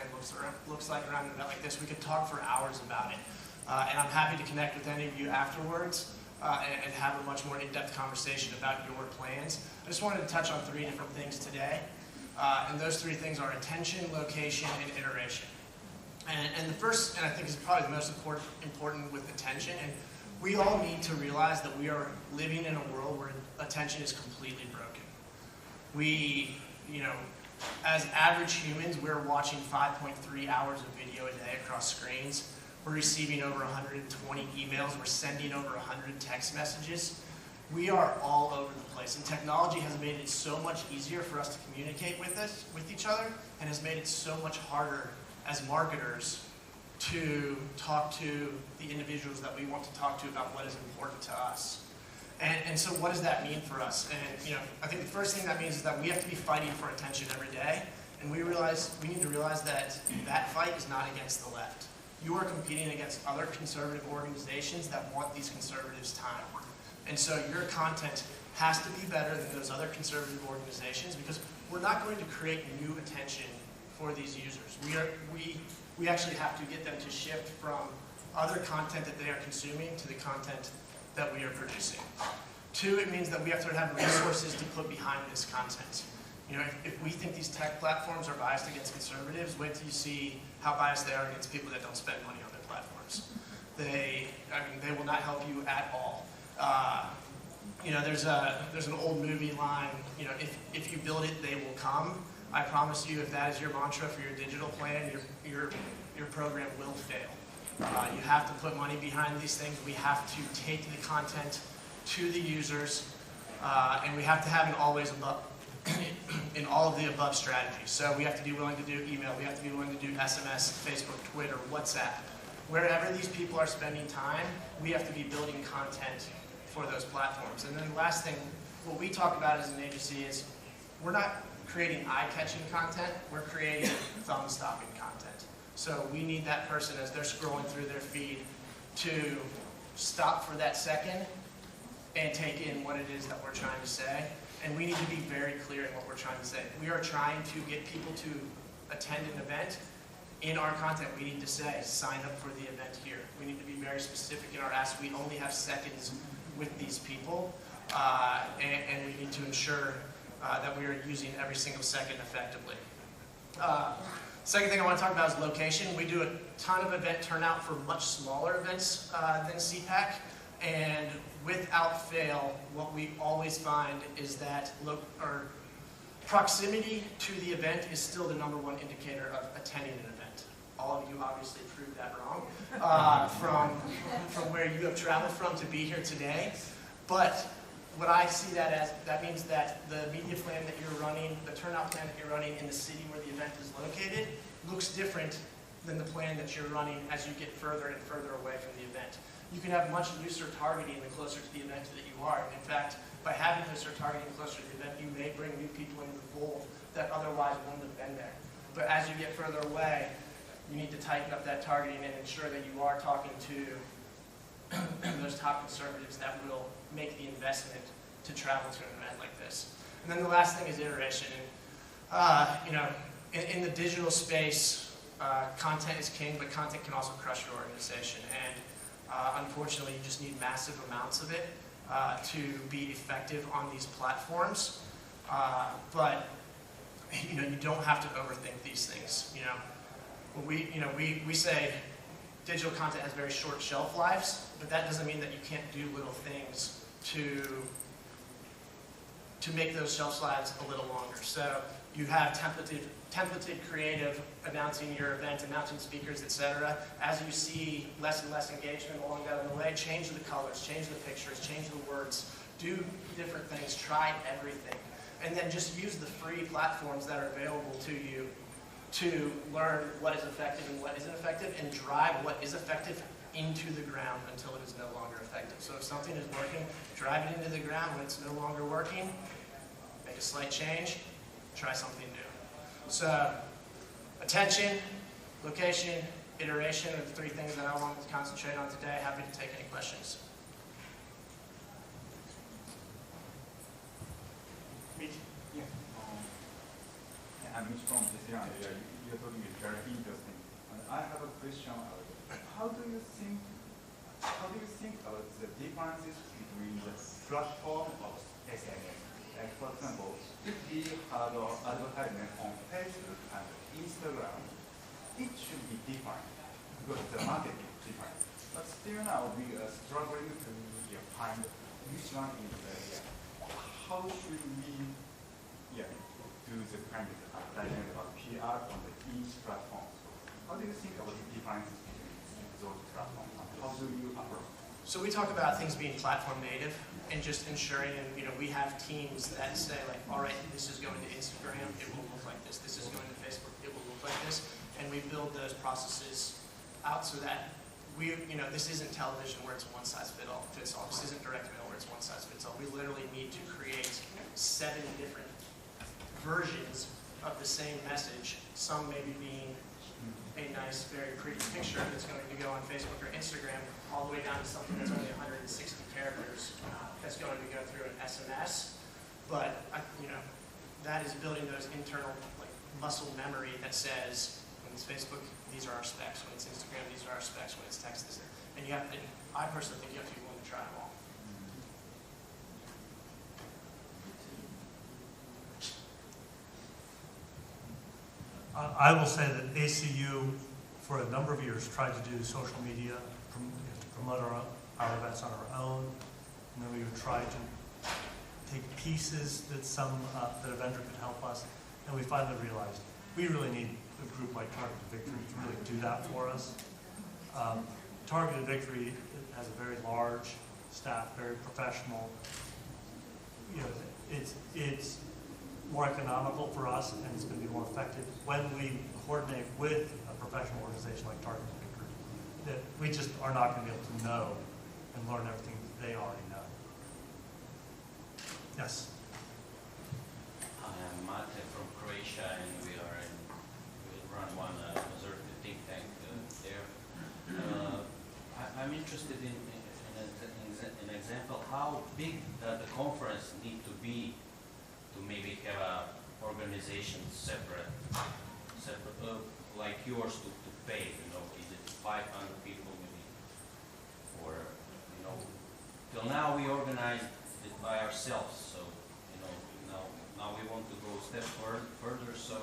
[SPEAKER 17] looks like around an event like this, we could talk for hours about it. And I'm happy to connect with any of you afterwards and have a much more in-depth conversation about your plans. I just wanted to touch on 3 different things today. And those 3 things are attention, location, and iteration. And the first, and I think is probably the most important with attention, and we all need to realize that we are living in a world where attention is completely broken. We, you know, as average humans, we're watching 5.3 hours of video a day across screens. We're receiving over 120 emails. We're sending over 100 text messages. We are all over the place, and technology has made it so much easier for us to communicate with each other, and has made it so much harder as marketers to talk to the individuals that we want to talk to about what is important to us. And so what does that mean for us? And, you know, I think the first thing that means is that we have to be fighting for attention every day, and we need to realize that that fight is not against the left. You are competing against other conservative organizations that want these conservatives' time. And so your content has to be better than those other conservative organizations, because we're not going to create new attention for these users. We actually have to get them to shift from other content that they are consuming to the content that we are producing. 2, it means that we have to have resources to put behind this content. You know, if we think these tech platforms are biased against conservatives, wait till you see how biased they are against people that don't spend money on their platforms. They will not help you at all. You know, there's an old movie line, you know, if you build it, they will come. I promise you, if that is your mantra for your digital plan, your program will fail. You have to put money behind these things. We have to take the content to the users, and we have to have an always above, in all of the above strategies. So we have to be willing to do email, we have to be willing to do SMS, Facebook, Twitter, WhatsApp. Wherever these people are spending time, we have to be building content for those platforms. And then the last thing, what we talk about as an agency is we're not creating eye-catching content, we're creating thumb-stopping content. So we need that person, as they're scrolling through their feed, to stop for that second and take in what it is that we're trying to say. And we need to be very clear in what we're trying to say. If we are trying to get people to attend an event, in our content we need to say, sign up for the event here. We need to be very specific in our ask. We only have seconds with these people, and we need to ensure that we are using every single second effectively. Second thing I want to talk about is location. We do a ton of event turnout for much smaller events than Cpac, and without fail, what we always find is that proximity to the event is still the #1 indicator of attending an event. All of you obviously proved that wrong from where you have traveled from to be here today. But what I see that as, that means that the media plan that you're running, the turnout plan that you're running in the city where the event is located, looks different than the plan that you're running as you get further and further away from the event. You can have much looser targeting the closer to the event that you are. And in fact, by having looser targeting closer to the event, you may bring new people into the fold that otherwise wouldn't have been there. But as you get further away, you need to tighten up that targeting and ensure that you are talking to those top conservatives that will make the investment to travel to an event like this. And then the last thing is iteration. And, you know, in the digital space, content is king, but content can also crush your organization. And unfortunately, you just need massive amounts of it to be effective on these platforms. But you know, you don't have to overthink these things. You know, we say digital content has very short shelf lives, but that doesn't mean that you can't do little things to make those shelf lives a little longer. So you have templated creative, announcing your event, announcing speakers, etc. As you see less and less engagement along that way, change the colors, change the pictures, change the words, do different things, try everything. and then just use the free platforms that are available to you to learn what is effective and what isn't effective, and drive what is effective into the ground until it is no longer effective. So if something is working, drive it into the ground. When it's no longer working, make a slight change, try something new. So attention, location, iteration are the three things that I wanted to concentrate on today. Happy to take any questions.
[SPEAKER 18] I'm Mitch from Japan. You're talking very interesting. And I have a question. How do you think about the differences between the platform of SMS? Like for example, if we have advertisement on Facebook and Instagram, it should be different because the market is different. But still now we are struggling to find which one is how should we do the kind of advertisement about PR on each platform? How do you think about the differences between those platforms? How do you approach?
[SPEAKER 17] So we talk about things being platform native and just ensuring, and we have teams that say like, all right, this is going to Instagram, it will look like this. This is going to Facebook, it will look like this. And we build those processes out so that this isn't television where it's one size fits all. This isn't direct mail where it's one size fits all. We literally need to create 7 different versions of the same message, some maybe being a nice, very pretty picture that's going to go on Facebook or Instagram, all the way down to something that's only 160 characters that's going to go through an SMS. But that is building those internal muscle memory that says, when it's Facebook, these are our specs. When it's Instagram, these are our specs. When it's text, this. And I personally think you have to be willing to try them all.
[SPEAKER 2] I will say that ACU, for a number of years, tried to do social media, promote our events on our own, and then we would try to take pieces that that a vendor could help us, and we finally realized we really need a group like Targeted Victory to really do that for us. Targeted Victory has a very large staff, very professional. It's more economical for us, and it's going to be more effective when we coordinate with a professional organization like Targeted Victory. That we just are not going to be able to know and learn everything that they already know. Yes.
[SPEAKER 19] I am Mate from Croatia, and we run one conservative think tank there. I'm interested in an example how big the conference need to be to maybe have a organization separate like yours to pay. Is it 500 people maybe, or till now we organized it by ourselves. So now we want to go a step further. So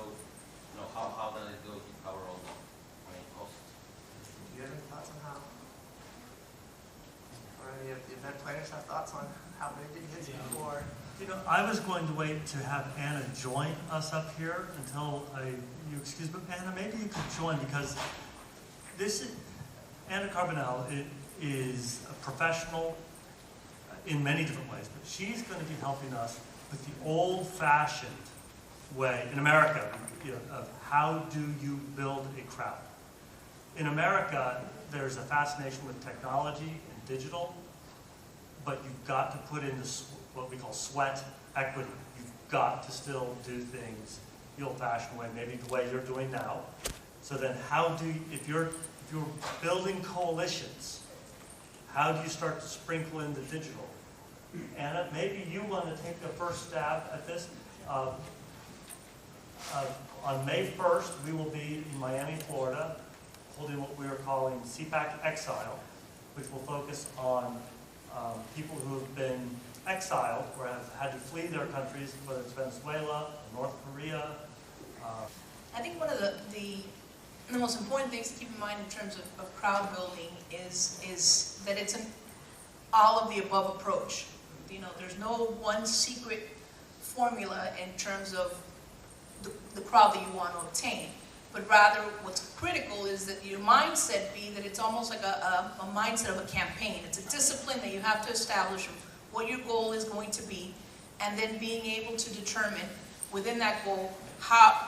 [SPEAKER 19] how does it go to cover all the main costs?
[SPEAKER 17] Do you have any thoughts on how? Or any of the event planners have thoughts on how big it gets before?
[SPEAKER 2] I was going to wait to have Anna join us up here until you excuse me. Anna, maybe you could join, because Anna Carbonell is a professional in many different ways, but she's going to be helping us with the old-fashioned way in America of how do you build a crowd. In America, there's a fascination with technology and digital, but you've got to put in what we call sweat equity. You've got to still do things the old-fashioned way, maybe the way you're doing now. So then if you're building coalitions, how do you start to sprinkle in the digital? Anna, maybe you want to take the first stab at this. On May 1st, we will be in Miami, Florida, holding what we are calling Cpac Exile, which will focus on people who have been exiled or have had to flee their countries, whether it's Venezuela, North Korea.
[SPEAKER 15] I think one of the most important things to keep in mind in terms of crowd building is that it's an all of the above approach. There's no one secret formula in terms of the crowd that you want to obtain. But rather, what's critical is that your mindset be that it's almost like a mindset of a campaign. It's a discipline that you have to establish of what your goal is going to be, and then being able to determine within that goal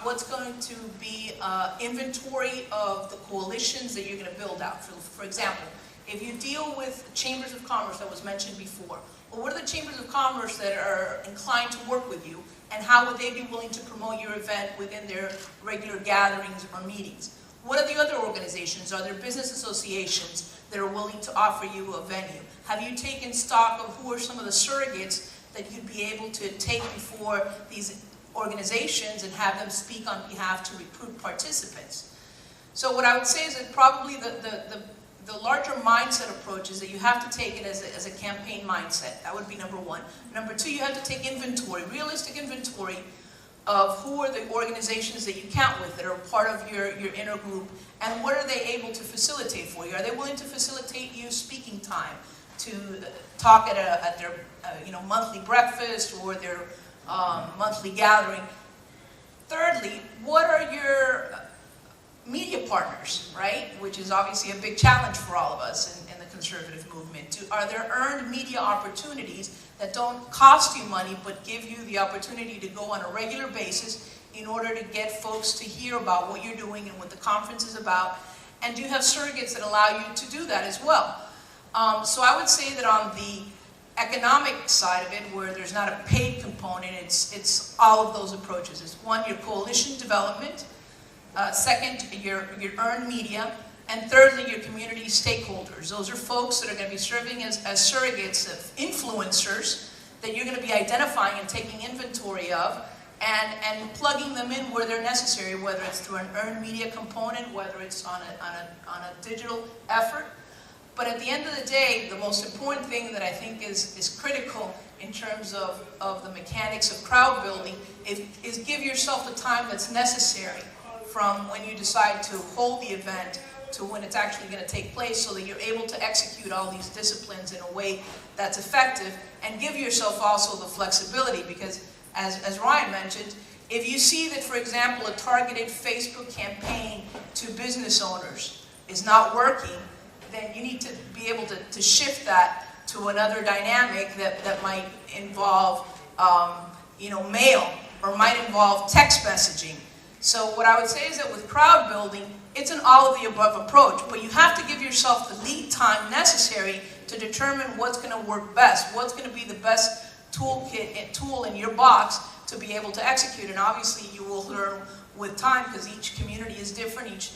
[SPEAKER 15] what's going to be inventory of the coalitions that you're going to build out. For example, if you deal with chambers of commerce that was mentioned before, well, what are the chambers of commerce that are inclined to work with you, and how would they be willing to promote your event within their regular gatherings or meetings? What are the other organizations? Are there business associations that are willing to offer you a venue? Have you taken stock of who are some of the surrogates that you'd be able to take before these organizations and have them speak on behalf to recruit participants? So what I would say is that probably the larger mindset approach is that you have to take it as a campaign mindset. That would be number one. Number two, you have to take inventory, realistic inventory of who are the organizations that you count with that are part of your inner group, and what are they able to facilitate for you? Are they willing to facilitate you speaking time, to talk at their monthly breakfast or their monthly gathering? Thirdly, what are your media partners, right? Which is obviously a big challenge for all of us in the conservative movement. Are there earned media opportunities that don't cost you money but give you the opportunity to go on a regular basis in order to get folks to hear about what you're doing and what the conference is about? And do you have surrogates that allow you to do that as well? So I would say that on the economic side of it, where there's not a paid component, it's all of those approaches. It's one, your coalition development. Second, your earned media, and thirdly, your community stakeholders. Those are folks that are going to be serving as surrogates of influencers that you're going to be identifying and taking inventory of, and plugging them in where they're necessary, whether it's through an earned media component, whether it's on a digital effort. But at the end of the day, the most important thing that I think is critical in terms of the mechanics of crowd building is give yourself the time that's necessary from when you decide to hold the event to when it's actually going to take place, so that you're able to execute all these disciplines in a way that's effective, and give yourself also the flexibility, because as Ryan mentioned, if you see that, for example, a targeted Facebook campaign to business owners is not working, then you need to be able to shift that to another dynamic that might involve mail, or might involve text messaging. So what I would say is that with crowd building, it's an all of the above approach, but you have to give yourself the lead time necessary to determine what's going to work best, what's going to be the best tool in your box to be able to execute. And obviously you will learn with time, because each community is different.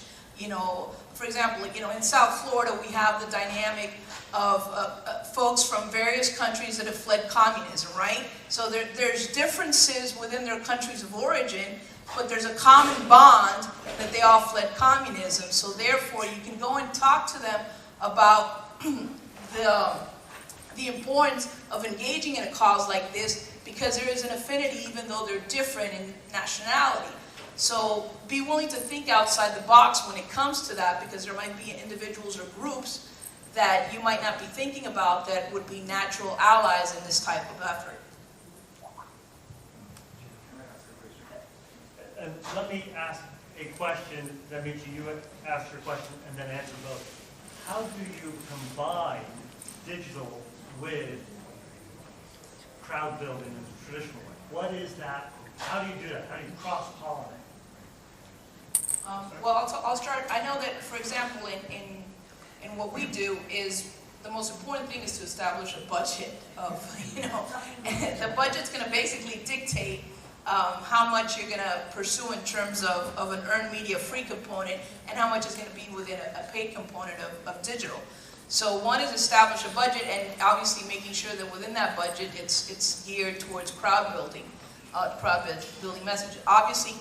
[SPEAKER 15] For example, in South Florida, we have the dynamic of folks from various countries that have fled communism, right? So there's differences within their countries of origin, but there's a common bond that they all fled communism. So therefore, you can go and talk to them about the importance of engaging in a cause like this, because there is an affinity even though they're different in nationality. So be willing to think outside the box when it comes to that, because there might be individuals or groups that you might not be thinking about that would be natural allies in this type of effort.
[SPEAKER 2] And let me ask a question, then Michi, you ask your question and then answer both. How do you combine digital with crowd building in the traditional way? What is that? How do you do that? How do you cross-pollinate?
[SPEAKER 15] Well, I'll start. I know that, for example, in what we do is the most important thing is to establish a budget of, the budget's going to basically dictate how much you're going to pursue in terms of an earned media free component, and how much is going to be within a paid component of digital. So one is establish a budget, and obviously making sure that within that budget it's geared towards crowd building message. Obviously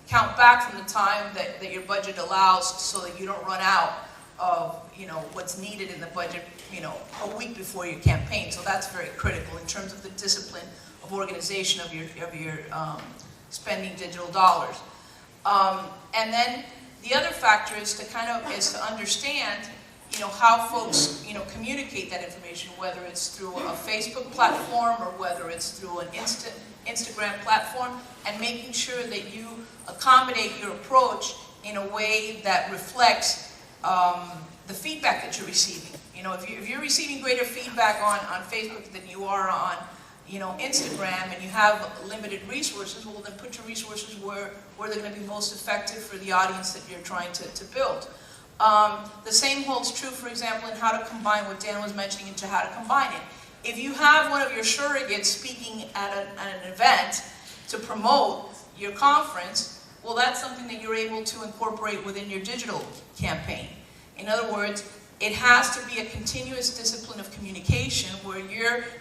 [SPEAKER 15] count back from the time that your budget allows, so that you don't run out of what's needed in the budget a week before your campaign. So that's very critical in terms of the discipline of organization of your spending digital dollars. And then the other factor is to understand how folks communicate that information, whether it's through a Facebook platform or whether it's through an Instagram platform, and making sure that you accommodate your approach in a way that reflects the feedback that you're receiving. If you're receiving greater feedback on Facebook than you are on Instagram and you have limited resources, well then put your resources where they're going to be most effective for the audience that you're trying to build. The same holds true, for example, in how to combine what Dan was mentioning into how to combine it. If you have one of your surrogates speaking at an event to promote your conference, well, that's something that you're able to incorporate within your digital campaign. In other words, it has to be a continuous discipline of communication where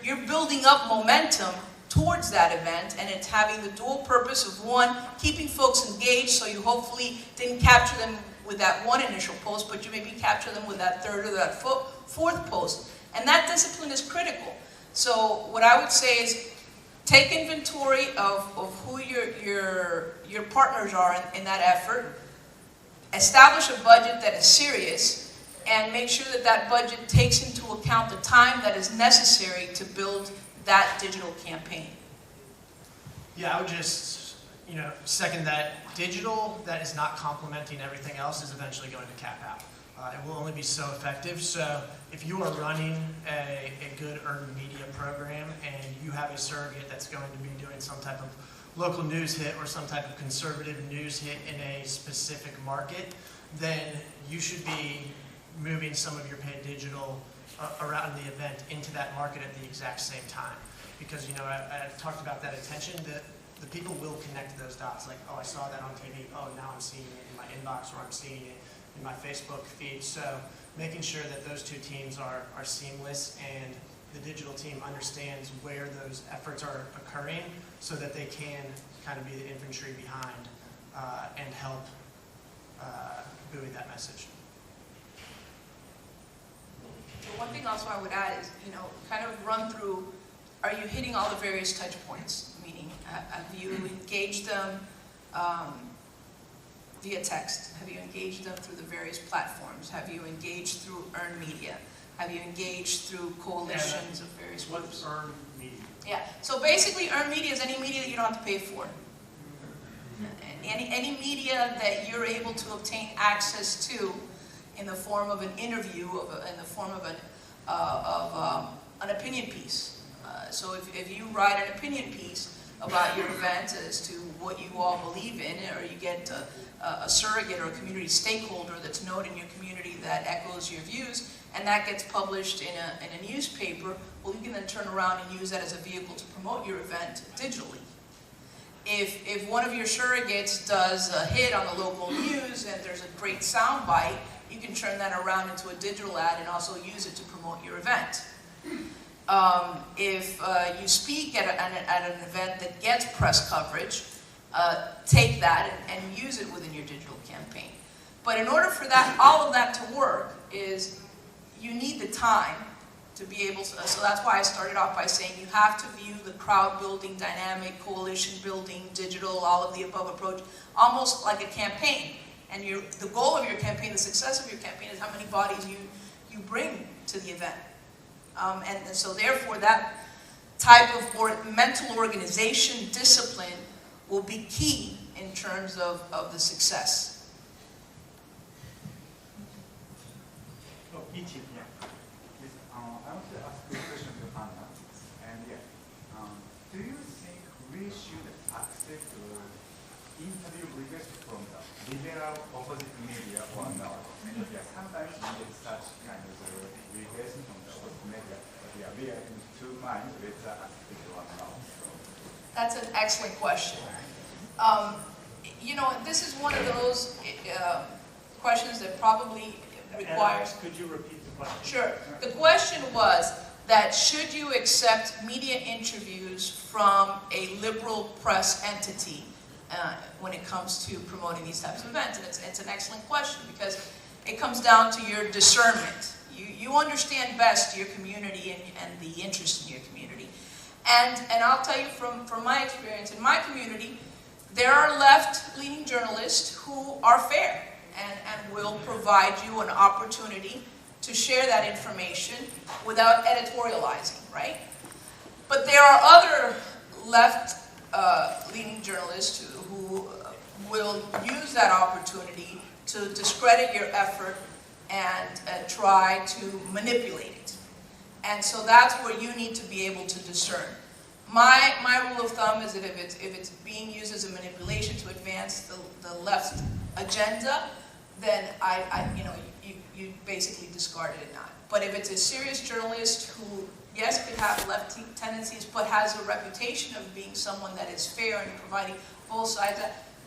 [SPEAKER 15] you're building up momentum towards that event, and it's having the dual purpose of, one, keeping folks engaged, so you hopefully didn't capture them with that one initial post, but you maybe capture them with that third or that fourth post. And that discipline is critical. So what I would say is take inventory of who your partners are in that effort, establish a budget that is serious, and make sure that that budget takes into account the time that is necessary to build that digital campaign.
[SPEAKER 17] Yeah, I would just second that. Digital that is not complementing everything else is eventually going to cap out. It will only be so effective. So if you are running a good earned media program and you have a surrogate that's going to be doing some type of local news hit or some type of conservative news hit in a specific market, then you should be moving some of your paid digital around the event into that market at the exact same time. Because I talked about that attention, the people will connect those dots. Like, oh, I saw that on TV. Oh, now I'm seeing it in my inbox, or I'm seeing it in my Facebook feed. So making sure that those two teams are seamless and the digital team understands where those efforts are occurring so that they can kind of be the infantry behind and help buoy that message.
[SPEAKER 15] One thing also I would add is, kind of run through, are you hitting all the various touch points? Meaning, have you engaged them via text? Have you engaged them through the various platforms? Have you engaged through earned media? Have you engaged through coalitions of various groups?
[SPEAKER 17] What's earned media?
[SPEAKER 15] Yeah, so basically earned media is any media that you don't have to pay for. Any media that you're able to obtain access to in the form of an interview, in the form of an opinion piece. So if you write an opinion piece about your event as to what you all believe in, or you get a surrogate or a community stakeholder that's known in your community that echoes your views, and that gets published in a newspaper, well, you can then turn around and use that as a vehicle to promote your event digitally. If one of your surrogates does a hit on the local news and there's a great soundbite, you can turn that around into a digital ad and also use it to promote your event. If you speak at an event that gets press coverage, take that and use it within your digital campaign. But in order for all of that to work, is you need the time to be able to, so that's why I started off by saying you have to view the crowd building, dynamic, coalition building, digital, all of the above approach, almost like a campaign. And the goal of your campaign, the success of your campaign, is how many bodies you bring to the event. And so therefore that type of mental organization discipline will be key in terms of the success.
[SPEAKER 18] Oh, E.T. Yeah. I want to ask you a question to Anna. And do you think we should accept interview requests from the liberal opposite media or not? Yeah, sometimes we get such kind of requests from the opposite media, but we are in two minds whether accept or not.
[SPEAKER 15] That's an excellent question. This is one of those questions that probably requires...
[SPEAKER 2] Could you repeat the question?
[SPEAKER 15] Sure. The question was that should you accept media interviews from a liberal press entity when it comes to promoting these types of events? And it's an excellent question because it comes down to your discernment. You understand best your community and the interest in your community. And I'll tell you from my experience, in my community, there are left-leaning journalists who are fair and will provide you an opportunity to share that information without editorializing, right? But there are other left-leaning journalists who will use that opportunity to discredit your effort and try to manipulate it. And so that's where you need to be able to discern. My rule of thumb is that if it's being used as a manipulation to advance the left agenda, then you basically discard it and not. But if it's a serious journalist who, yes, could have left tendencies, but has a reputation of being someone that is fair and providing both sides,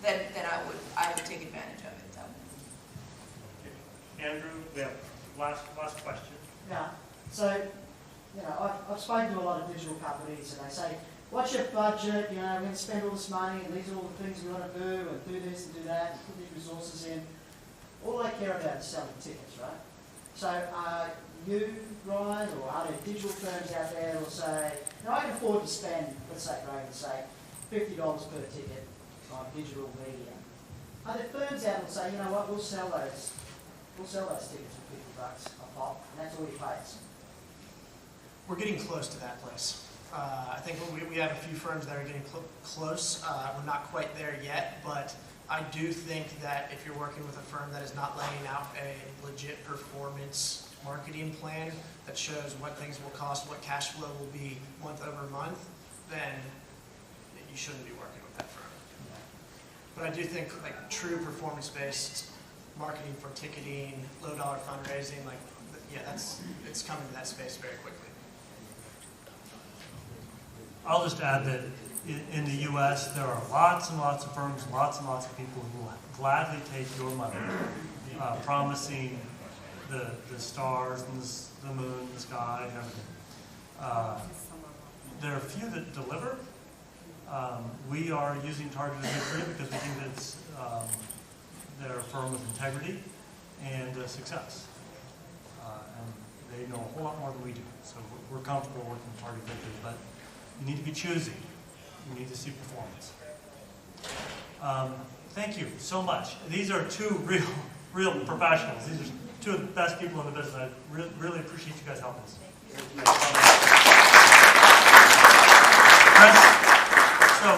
[SPEAKER 15] then I would take advantage of it.
[SPEAKER 2] Andrew, we have last question.
[SPEAKER 6] Yeah. So, I've spoken to a lot of digital companies, and they say, "What's your budget? We're going to spend all this money, and these are all the things we want to do, and do this and do that, and put these resources in." All they care about is selling tickets, right? So, are you, Ryan, or are there digital firms out there that will say, "I can afford to spend, let's say, $50 per ticket on digital media"? Are there firms out that will say, "You know what? We'll sell those tickets for $50 a pop, and that's all you pay us"?
[SPEAKER 17] We're getting close to that place. I think we have a few firms that are getting close. We're not quite there yet, but I do think that if you're working with a firm that is not laying out a legit performance marketing plan that shows what things will cost, what cash flow will be month over month, then you shouldn't be working with that firm. But I do think like true performance-based marketing for ticketing, low-dollar fundraising, it's coming to that space very quickly.
[SPEAKER 2] I'll just add that in the U.S. there are lots and lots of firms, lots and lots of people who will gladly take your money, promising the stars and the moon, the sky, and everything. There are a few that deliver. We are using targeted imagery because we think that they're a firm with integrity and success. And they know a whole lot more than we do. So we're comfortable working with targeted imagery, but you need to be choosy. You need to see performance. Thank you so much. These are two real professionals. These are two of the best people in the business. I really appreciate you guys helping us. So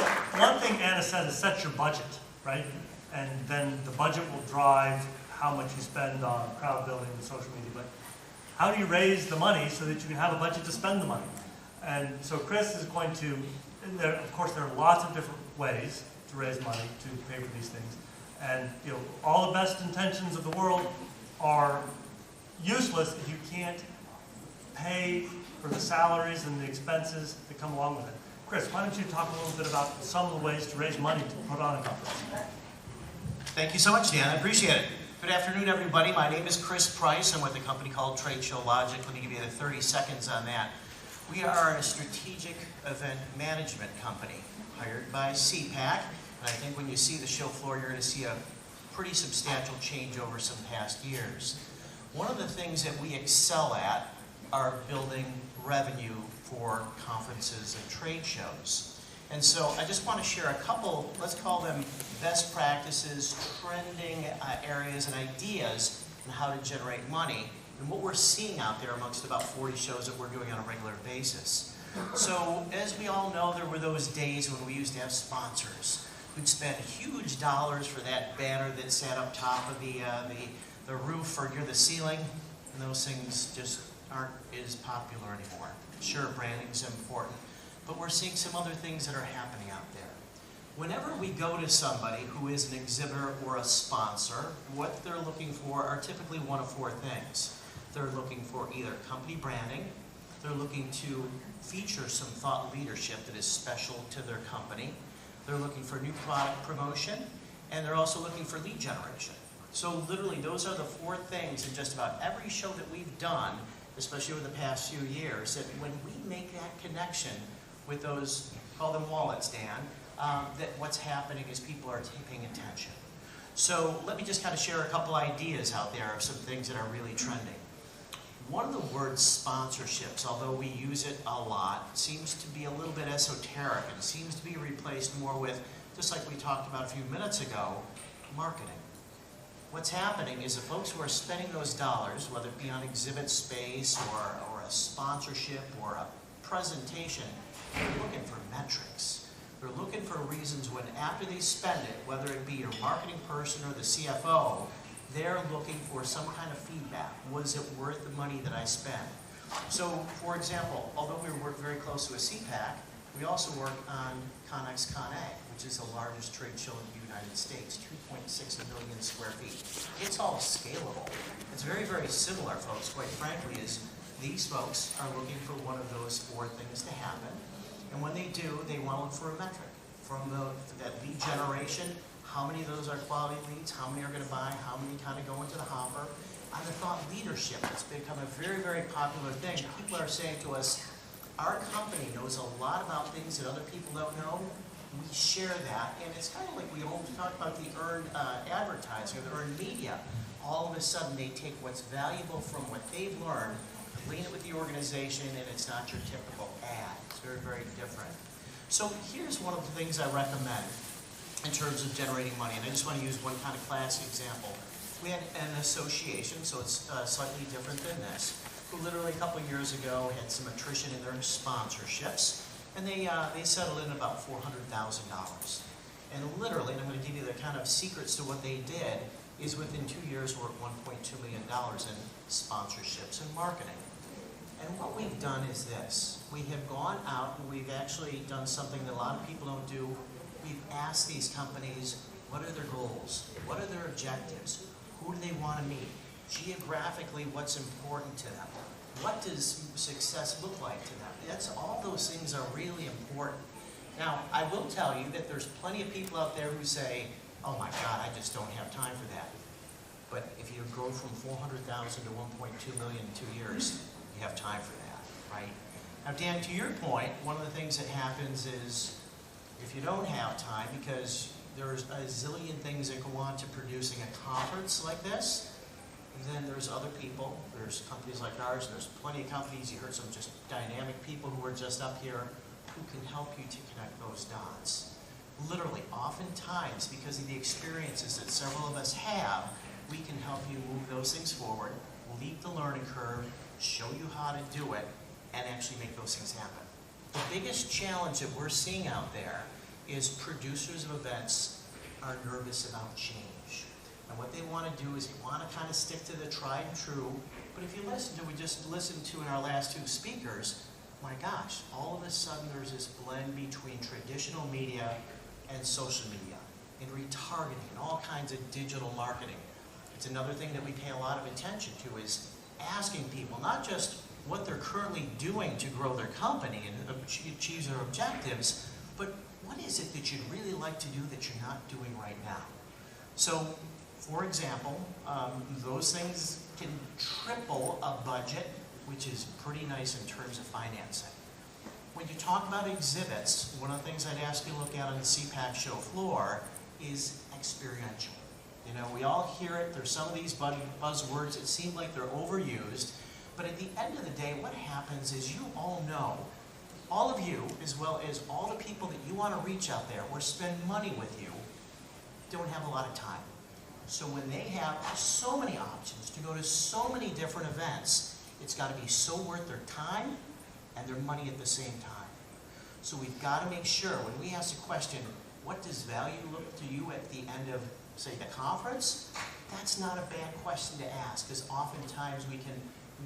[SPEAKER 2] one thing Anna said is set your budget, right? And then the budget will drive how much you spend on crowd building and social media. But how do you raise the money so that you can have a budget to spend the money? And so Chris is going to, of course there are lots of different ways to raise money to pay for these things. And all the best intentions of the world are useless if you can't pay for the salaries and the expenses that come along with it. Chris, why don't you talk a little bit about some of the ways to raise money to put on a conference?
[SPEAKER 6] Thank you so much, Dan. I appreciate it. Good afternoon, everybody. My name is Chris Price. I'm with a company called Trade Show Logic. Let me give you the 30 seconds on that. We are a strategic event management company hired by Cpac. And I think when you see the show floor, you're going to see a pretty substantial change over some past years. One of the things that we excel at are building revenue for conferences and trade shows. And so I just want to share a couple, let's call them best practices, trending areas and ideas on how to generate money and what we're seeing out there amongst about 40 shows that we're doing on a regular basis. So as we all know, there were those days when we used to have sponsors. We'd spend huge dollars for that banner that sat up top of the roof or near the ceiling, and those things just aren't as popular anymore. Sure, branding's important, but we're seeing some other things that are happening out there. Whenever we go to somebody who is an exhibitor or a sponsor, what they're looking for are typically one of four things. They're looking for either company branding, they're looking to feature some thought leadership that is special to their company, they're looking for new product promotion, and they're also looking for lead generation. So literally, those are the four things in just about every show that we've done, especially over the past few years, that when we make that connection with those, call them wallets, Dan, that what's happening is people are paying attention. So let me just kind of share a couple ideas out there of some things that are really trending. One of the words sponsorships, although we use it a lot, seems to be a little bit esoteric and seems to be replaced more with, just like we talked about a few minutes ago, marketing. What's happening is the folks who are spending those dollars, whether it be on exhibit space or a sponsorship or a presentation, they're looking for metrics. They're looking for reasons when after they spend it, whether it be your marketing person or the CFO, they're looking for some kind of feedback. Was it worth the money that I spent? So, for example, although we work very closely with Cpac, We also work on ConEx ConA, which is the largest trade show in the United States, 2.6 million square feet. It's all scalable. It's very, very similar, folks, quite frankly, is these folks are looking for one of those 4 things to happen. And when they do, they want to look for a metric. From that lead generation, how many of those are quality leads, how many are going to buy, how many kind of go into the hopper. On the thought leadership, it's become a very, very popular thing. People are saying to us, our company knows a lot about things that other people don't know. We share that, and it's kind of like we always talk about the earned advertising or the earned media. All of a sudden, they take what's valuable from what they've learned, lean it with the organization, and it's not your typical ad. It's very, very different. So here's one of the things I recommend in terms of generating money, and I just want to use one kind of classic example. We had an association, so it's slightly different than this, who literally a couple years ago had some attrition in their sponsorships, and they settled in about $400,000. And literally, and I'm going to give you the kind of secrets to what they did, is within 2 years we're at $1.2 million in sponsorships and marketing. And what we've done is this. We have gone out and we've actually done something that a lot of people don't do. We've asked these companies, what are their goals? What are their objectives? Who do they want to meet? Geographically, what's important to them? What does success look like to them? All those things are really important. Now, I will tell you that there's plenty of people out there who say, oh my God, I just don't have time for that. But if you grow from 400,000 to 1.2 million in 2 years, you have time for that, right? Now, Dan, to your point, one of the things that happens is if you don't have time, because there's a zillion things that go on to producing a conference like this, and then there's other people, there's companies like ours, and there's plenty of companies, you heard some just dynamic people who are just up here, who can help you to connect those dots. Literally, oftentimes, because of the experiences that several of us have, we can help you move those things forward, leap the learning curve, show you how to do it, and actually make those things happen. The biggest challenge that we're seeing out there is producers of events are nervous about change. And what they want to do is they want to kind of stick to the tried and true, but if you listen to, we just listened to in our last 2 speakers, my gosh, all of a sudden there's this blend between traditional media and social media, and retargeting, and all kinds of digital marketing. It's another thing that we pay a lot of attention to is asking people not just what they're currently doing to grow their company and achieve their objectives, but what is it that you'd really like to do that you're not doing right now? So, for example, those things can triple a budget, which is pretty nice in terms of financing. When you talk about exhibits, one of the things I'd ask you to look at on the Cpac show floor is experiential. You know, we all hear it, there's some of these buzzwords that seem like they're overused, but at the end of the day, what happens is you all know, all of you, as well as all the people that you want to reach out there or spend money with you, don't have a lot of time. So when they have so many options to go to so many different events, it's got to be so worth their time and their money at the same time. So we've got to make sure, when we ask the question, what does value look to you at the end of, say, the conference? That's not a bad question to ask, because oftentimes we can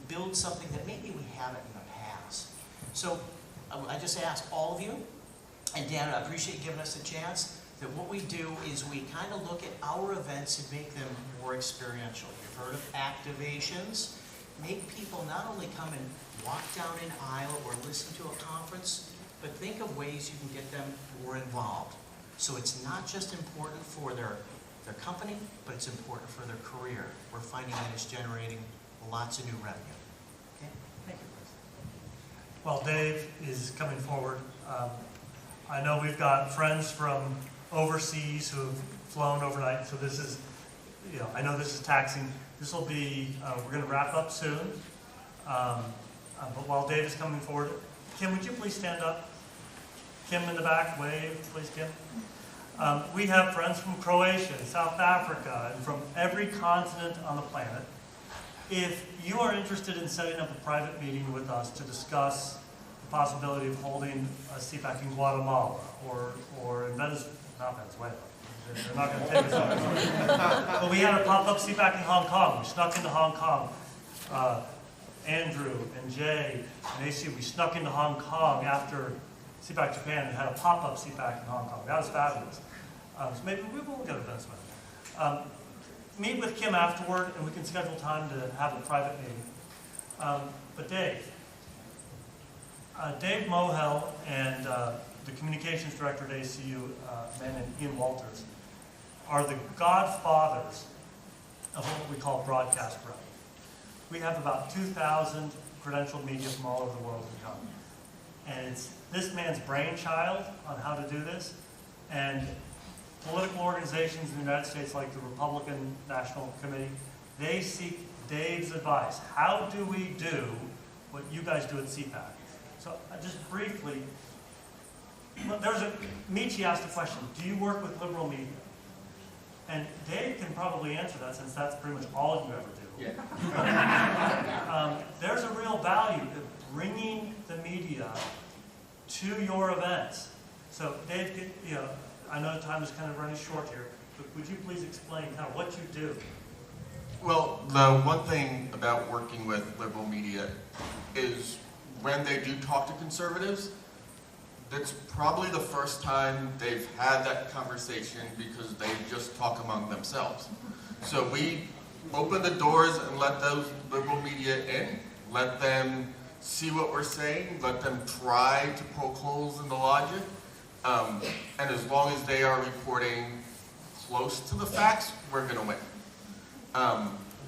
[SPEAKER 6] build something that maybe we haven't in the past. So I just ask all of you, and Dan, I appreciate you giving us a chance, that what we do is we kind of look at our events and make them more experiential. You've heard of activations. Make people not only come and walk down an aisle or listen to a conference, but think of ways you can get them more involved. So it's not just important for their company, but it's important for their career. We're finding that it's generating lots of new revenue. Okay? Thank you.
[SPEAKER 2] Well, Dave is coming forward. I know we've got friends from overseas who have flown overnight, so this is, you know, I know this is taxing. This will be, we're going to wrap up soon. But while Dave is coming forward, Kim, would you please stand up? Kim in the back, wave, please, Kim. We have friends from Croatia, South Africa, and from every continent on the planet. If you are interested in setting up a private meeting with us to discuss the possibility of holding a Cpac in Guatemala or in Venezuela, not Venezuela, they're not going to take us on. But we had a pop-up Cpac in Hong Kong. We snuck into Hong Kong. Andrew and Jay and AC, we snuck into Hong Kong after Cpac Japan and had a pop-up Cpac in Hong Kong. That was fabulous. So maybe we will go to Venezuela. Meet with Kim afterward, and we can schedule time to have a private meeting. But Dave Mohel and the communications director at ACU, a man named Ian Walters, are the godfathers of what we call broadcast row. We have about 2,000 credentialed media from all over the world who come. And it's this man's brainchild on how to do this. And political organizations in the United States, like the Republican National Committee, they seek Dave's advice. How do we do what you guys do at Cpac? So just briefly, Michi asked a question, do you work with liberal media? And Dave can probably answer that, since that's pretty much all you ever do. Yeah. There's a real value in bringing the media to your events. So Dave, I know time is kind of running short here, but would you please explain kind of what you do?
[SPEAKER 20] Well, the one thing about working with liberal media is when they do talk to conservatives, that's probably the first time they've had that conversation, because they just talk among themselves. So we open the doors and let those liberal media in, let them see what we're saying, let them try to poke holes in the logic, and as long as they are reporting close to the facts, we're going to win.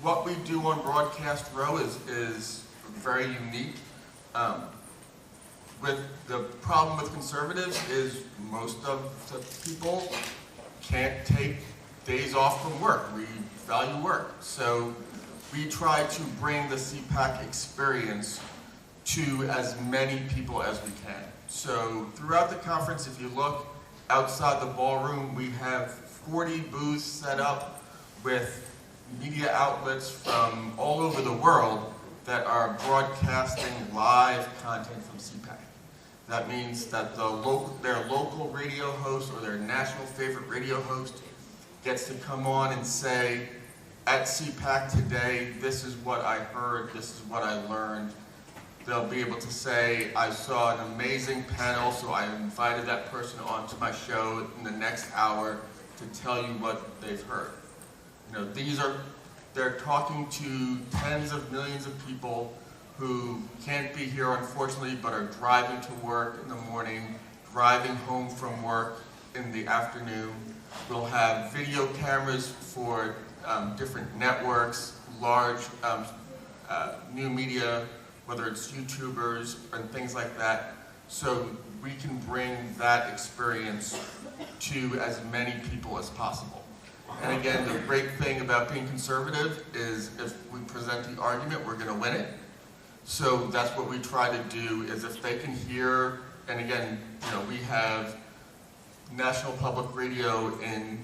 [SPEAKER 20] What we do on Broadcast Row is very unique. With the problem with conservatives is most of the people can't take days off from work. We value work. So we try to bring the Cpac experience to as many people as we can. So throughout the conference, if you look outside the ballroom, we have 40 booths set up with media outlets from all over the world that are broadcasting live content from Cpac. That means that their local radio host or their national favorite radio host gets to come on and say, at Cpac today, this is what I heard, this is what I learned. They'll be able to say, I saw an amazing panel, so I invited that person onto my show in the next hour to tell you what they've heard. They're talking to tens of millions of people who can't be here, unfortunately, but are driving to work in the morning, driving home from work in the afternoon. We'll have video cameras for different networks, large new media, whether it's YouTubers and things like that, so we can bring that experience to as many people as possible. And again, the great thing about being conservative is if we present the argument, we're going to win it. So that's what we try to do, is if they can hear, and again, we have National Public Radio in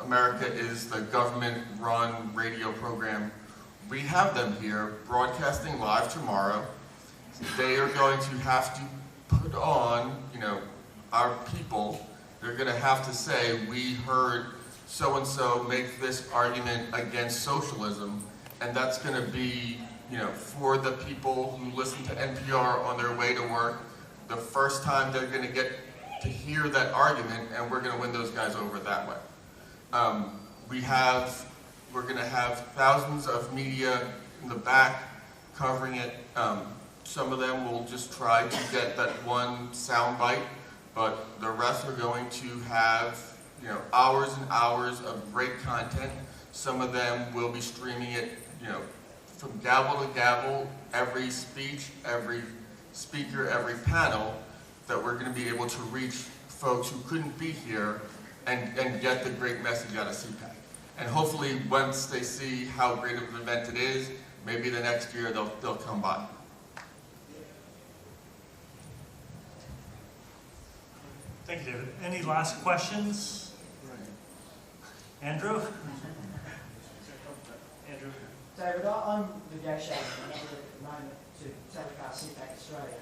[SPEAKER 20] America is the government-run radio program. We have them here broadcasting live tomorrow. They are going to have to put on, our people. They're going to have to say, we heard so-and-so make this argument against socialism, and that's going to be, for the people who listen to NPR on their way to work, the first time they're going to get to hear that argument, and we're going to win those guys over that way. We're going to have thousands of media in the back covering it. Some of them will just try to get that one soundbite, but the rest are going to have hours and hours of great content. Some of them will be streaming it, from gavel to gavel, every speech, every speaker, every panel, that we're going to be able to reach folks who couldn't be here and get the great message out of Cpac. And hopefully, once they see how great of an event it is, maybe the next year they'll come by.
[SPEAKER 2] Thank you, David. Any last questions? Andrew? Andrew?
[SPEAKER 6] David, I'm negotiating at the moment to telecast Cpac Australia.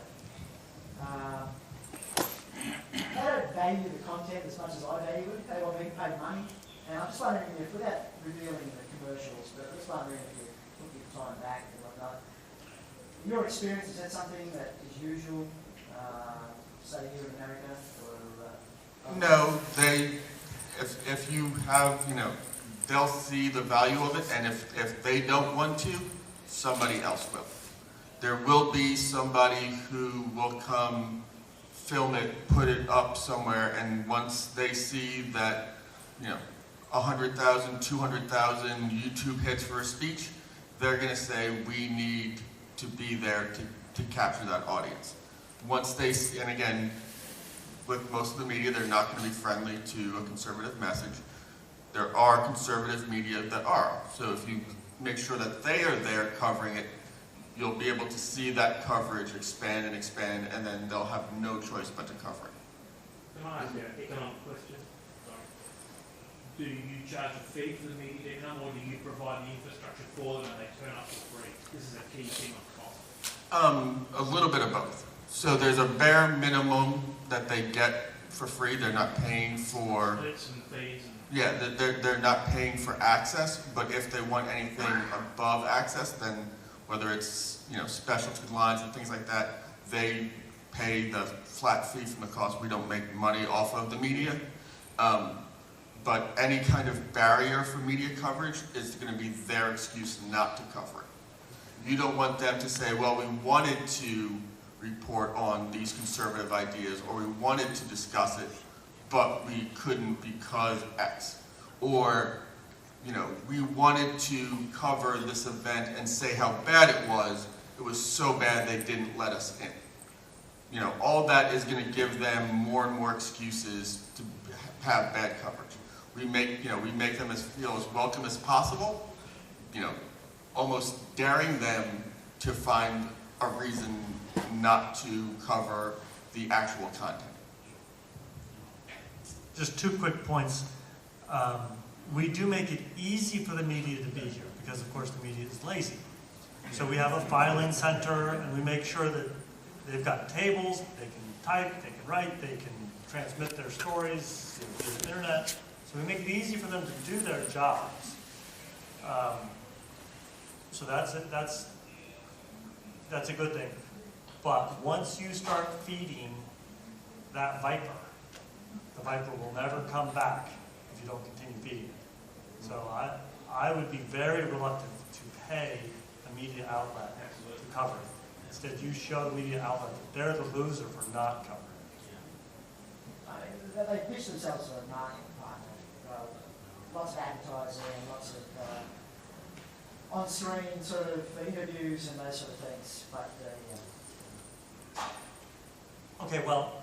[SPEAKER 6] They don't value the content as much as I value it. They are being paid money. And I'm just wondering if, without revealing the commercials, but I'm just wondering if you put your time back and whatnot. In your experience, is that something that is usual? say here in America, or?
[SPEAKER 20] No, if you have, they'll see the value of it, and if they don't want to, somebody else will. There will be somebody who will come, film it, put it up somewhere, and once they see that, 100,000, 200,000 YouTube hits for a speech, they're going to say, we need to be there to capture that audience. Once they see, and again, with most of the media, they're not going to be friendly to a conservative message. There are conservative media that are. So if you make sure that they are there covering it, you'll be able to see that coverage expand, and then they'll have no choice but to cover it.
[SPEAKER 14] Can I ask you an economic question? Sorry. Do you charge a fee for the media to come, or do you provide the infrastructure for them and they turn up for free? This is a key thing on cost.
[SPEAKER 20] A little bit of both. So there's a bare minimum that they get for free. They're not paying for...
[SPEAKER 14] Clicks and fees.
[SPEAKER 20] Yeah, they're not paying for access, but if they want anything above access, then whether it's specialty lines and things like that, they pay the flat fee from the cost. We don't make money off of the media. But any kind of barrier for media coverage is going to be their excuse not to cover it. You don't want them to say, well, we wanted to report on these conservative ideas, or we wanted to discuss it, but we couldn't because X. Or, we wanted to cover this event and say how bad it was so bad they didn't let us in. All that is going to give them more and more excuses to have bad coverage. We make them feel as welcome as possible, almost daring them to find a reason not to cover the actual content.
[SPEAKER 2] Just 2 quick points. We do make it easy for the media to be here because, of course, the media is lazy. So we have a filing center, and we make sure that they've got tables, they can type, they can write, they can transmit their stories through the internet. So we make it easy for them to do their jobs. So that's a good thing. But once you start feeding that viper, the viper will never come back if you don't continue feeding it. So I would be very reluctant to pay a media outlet to cover it. Instead, you show the media outlet that they're the loser for not covering it.
[SPEAKER 6] They pitch themselves as a marketing partner. Lots of advertising, lots of on-screen sort of interviews and those sort of things. But
[SPEAKER 2] Okay, well,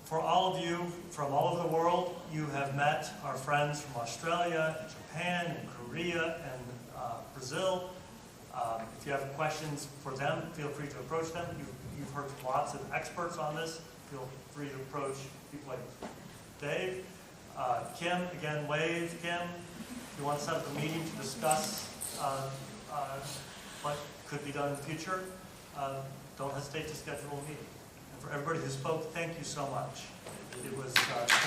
[SPEAKER 2] for all of you from all over the world, you have met our friends from Australia, and Japan, and Korea, and Brazil. If you have questions for them, feel free to approach them. You've heard from lots of experts on this. Feel free to approach people like Dave. Kim, again, wave, Kim. If you want to set up a meeting to discuss what could be done in the future, don't hesitate to schedule a meeting. And for everybody who spoke, thank you so much. It was important.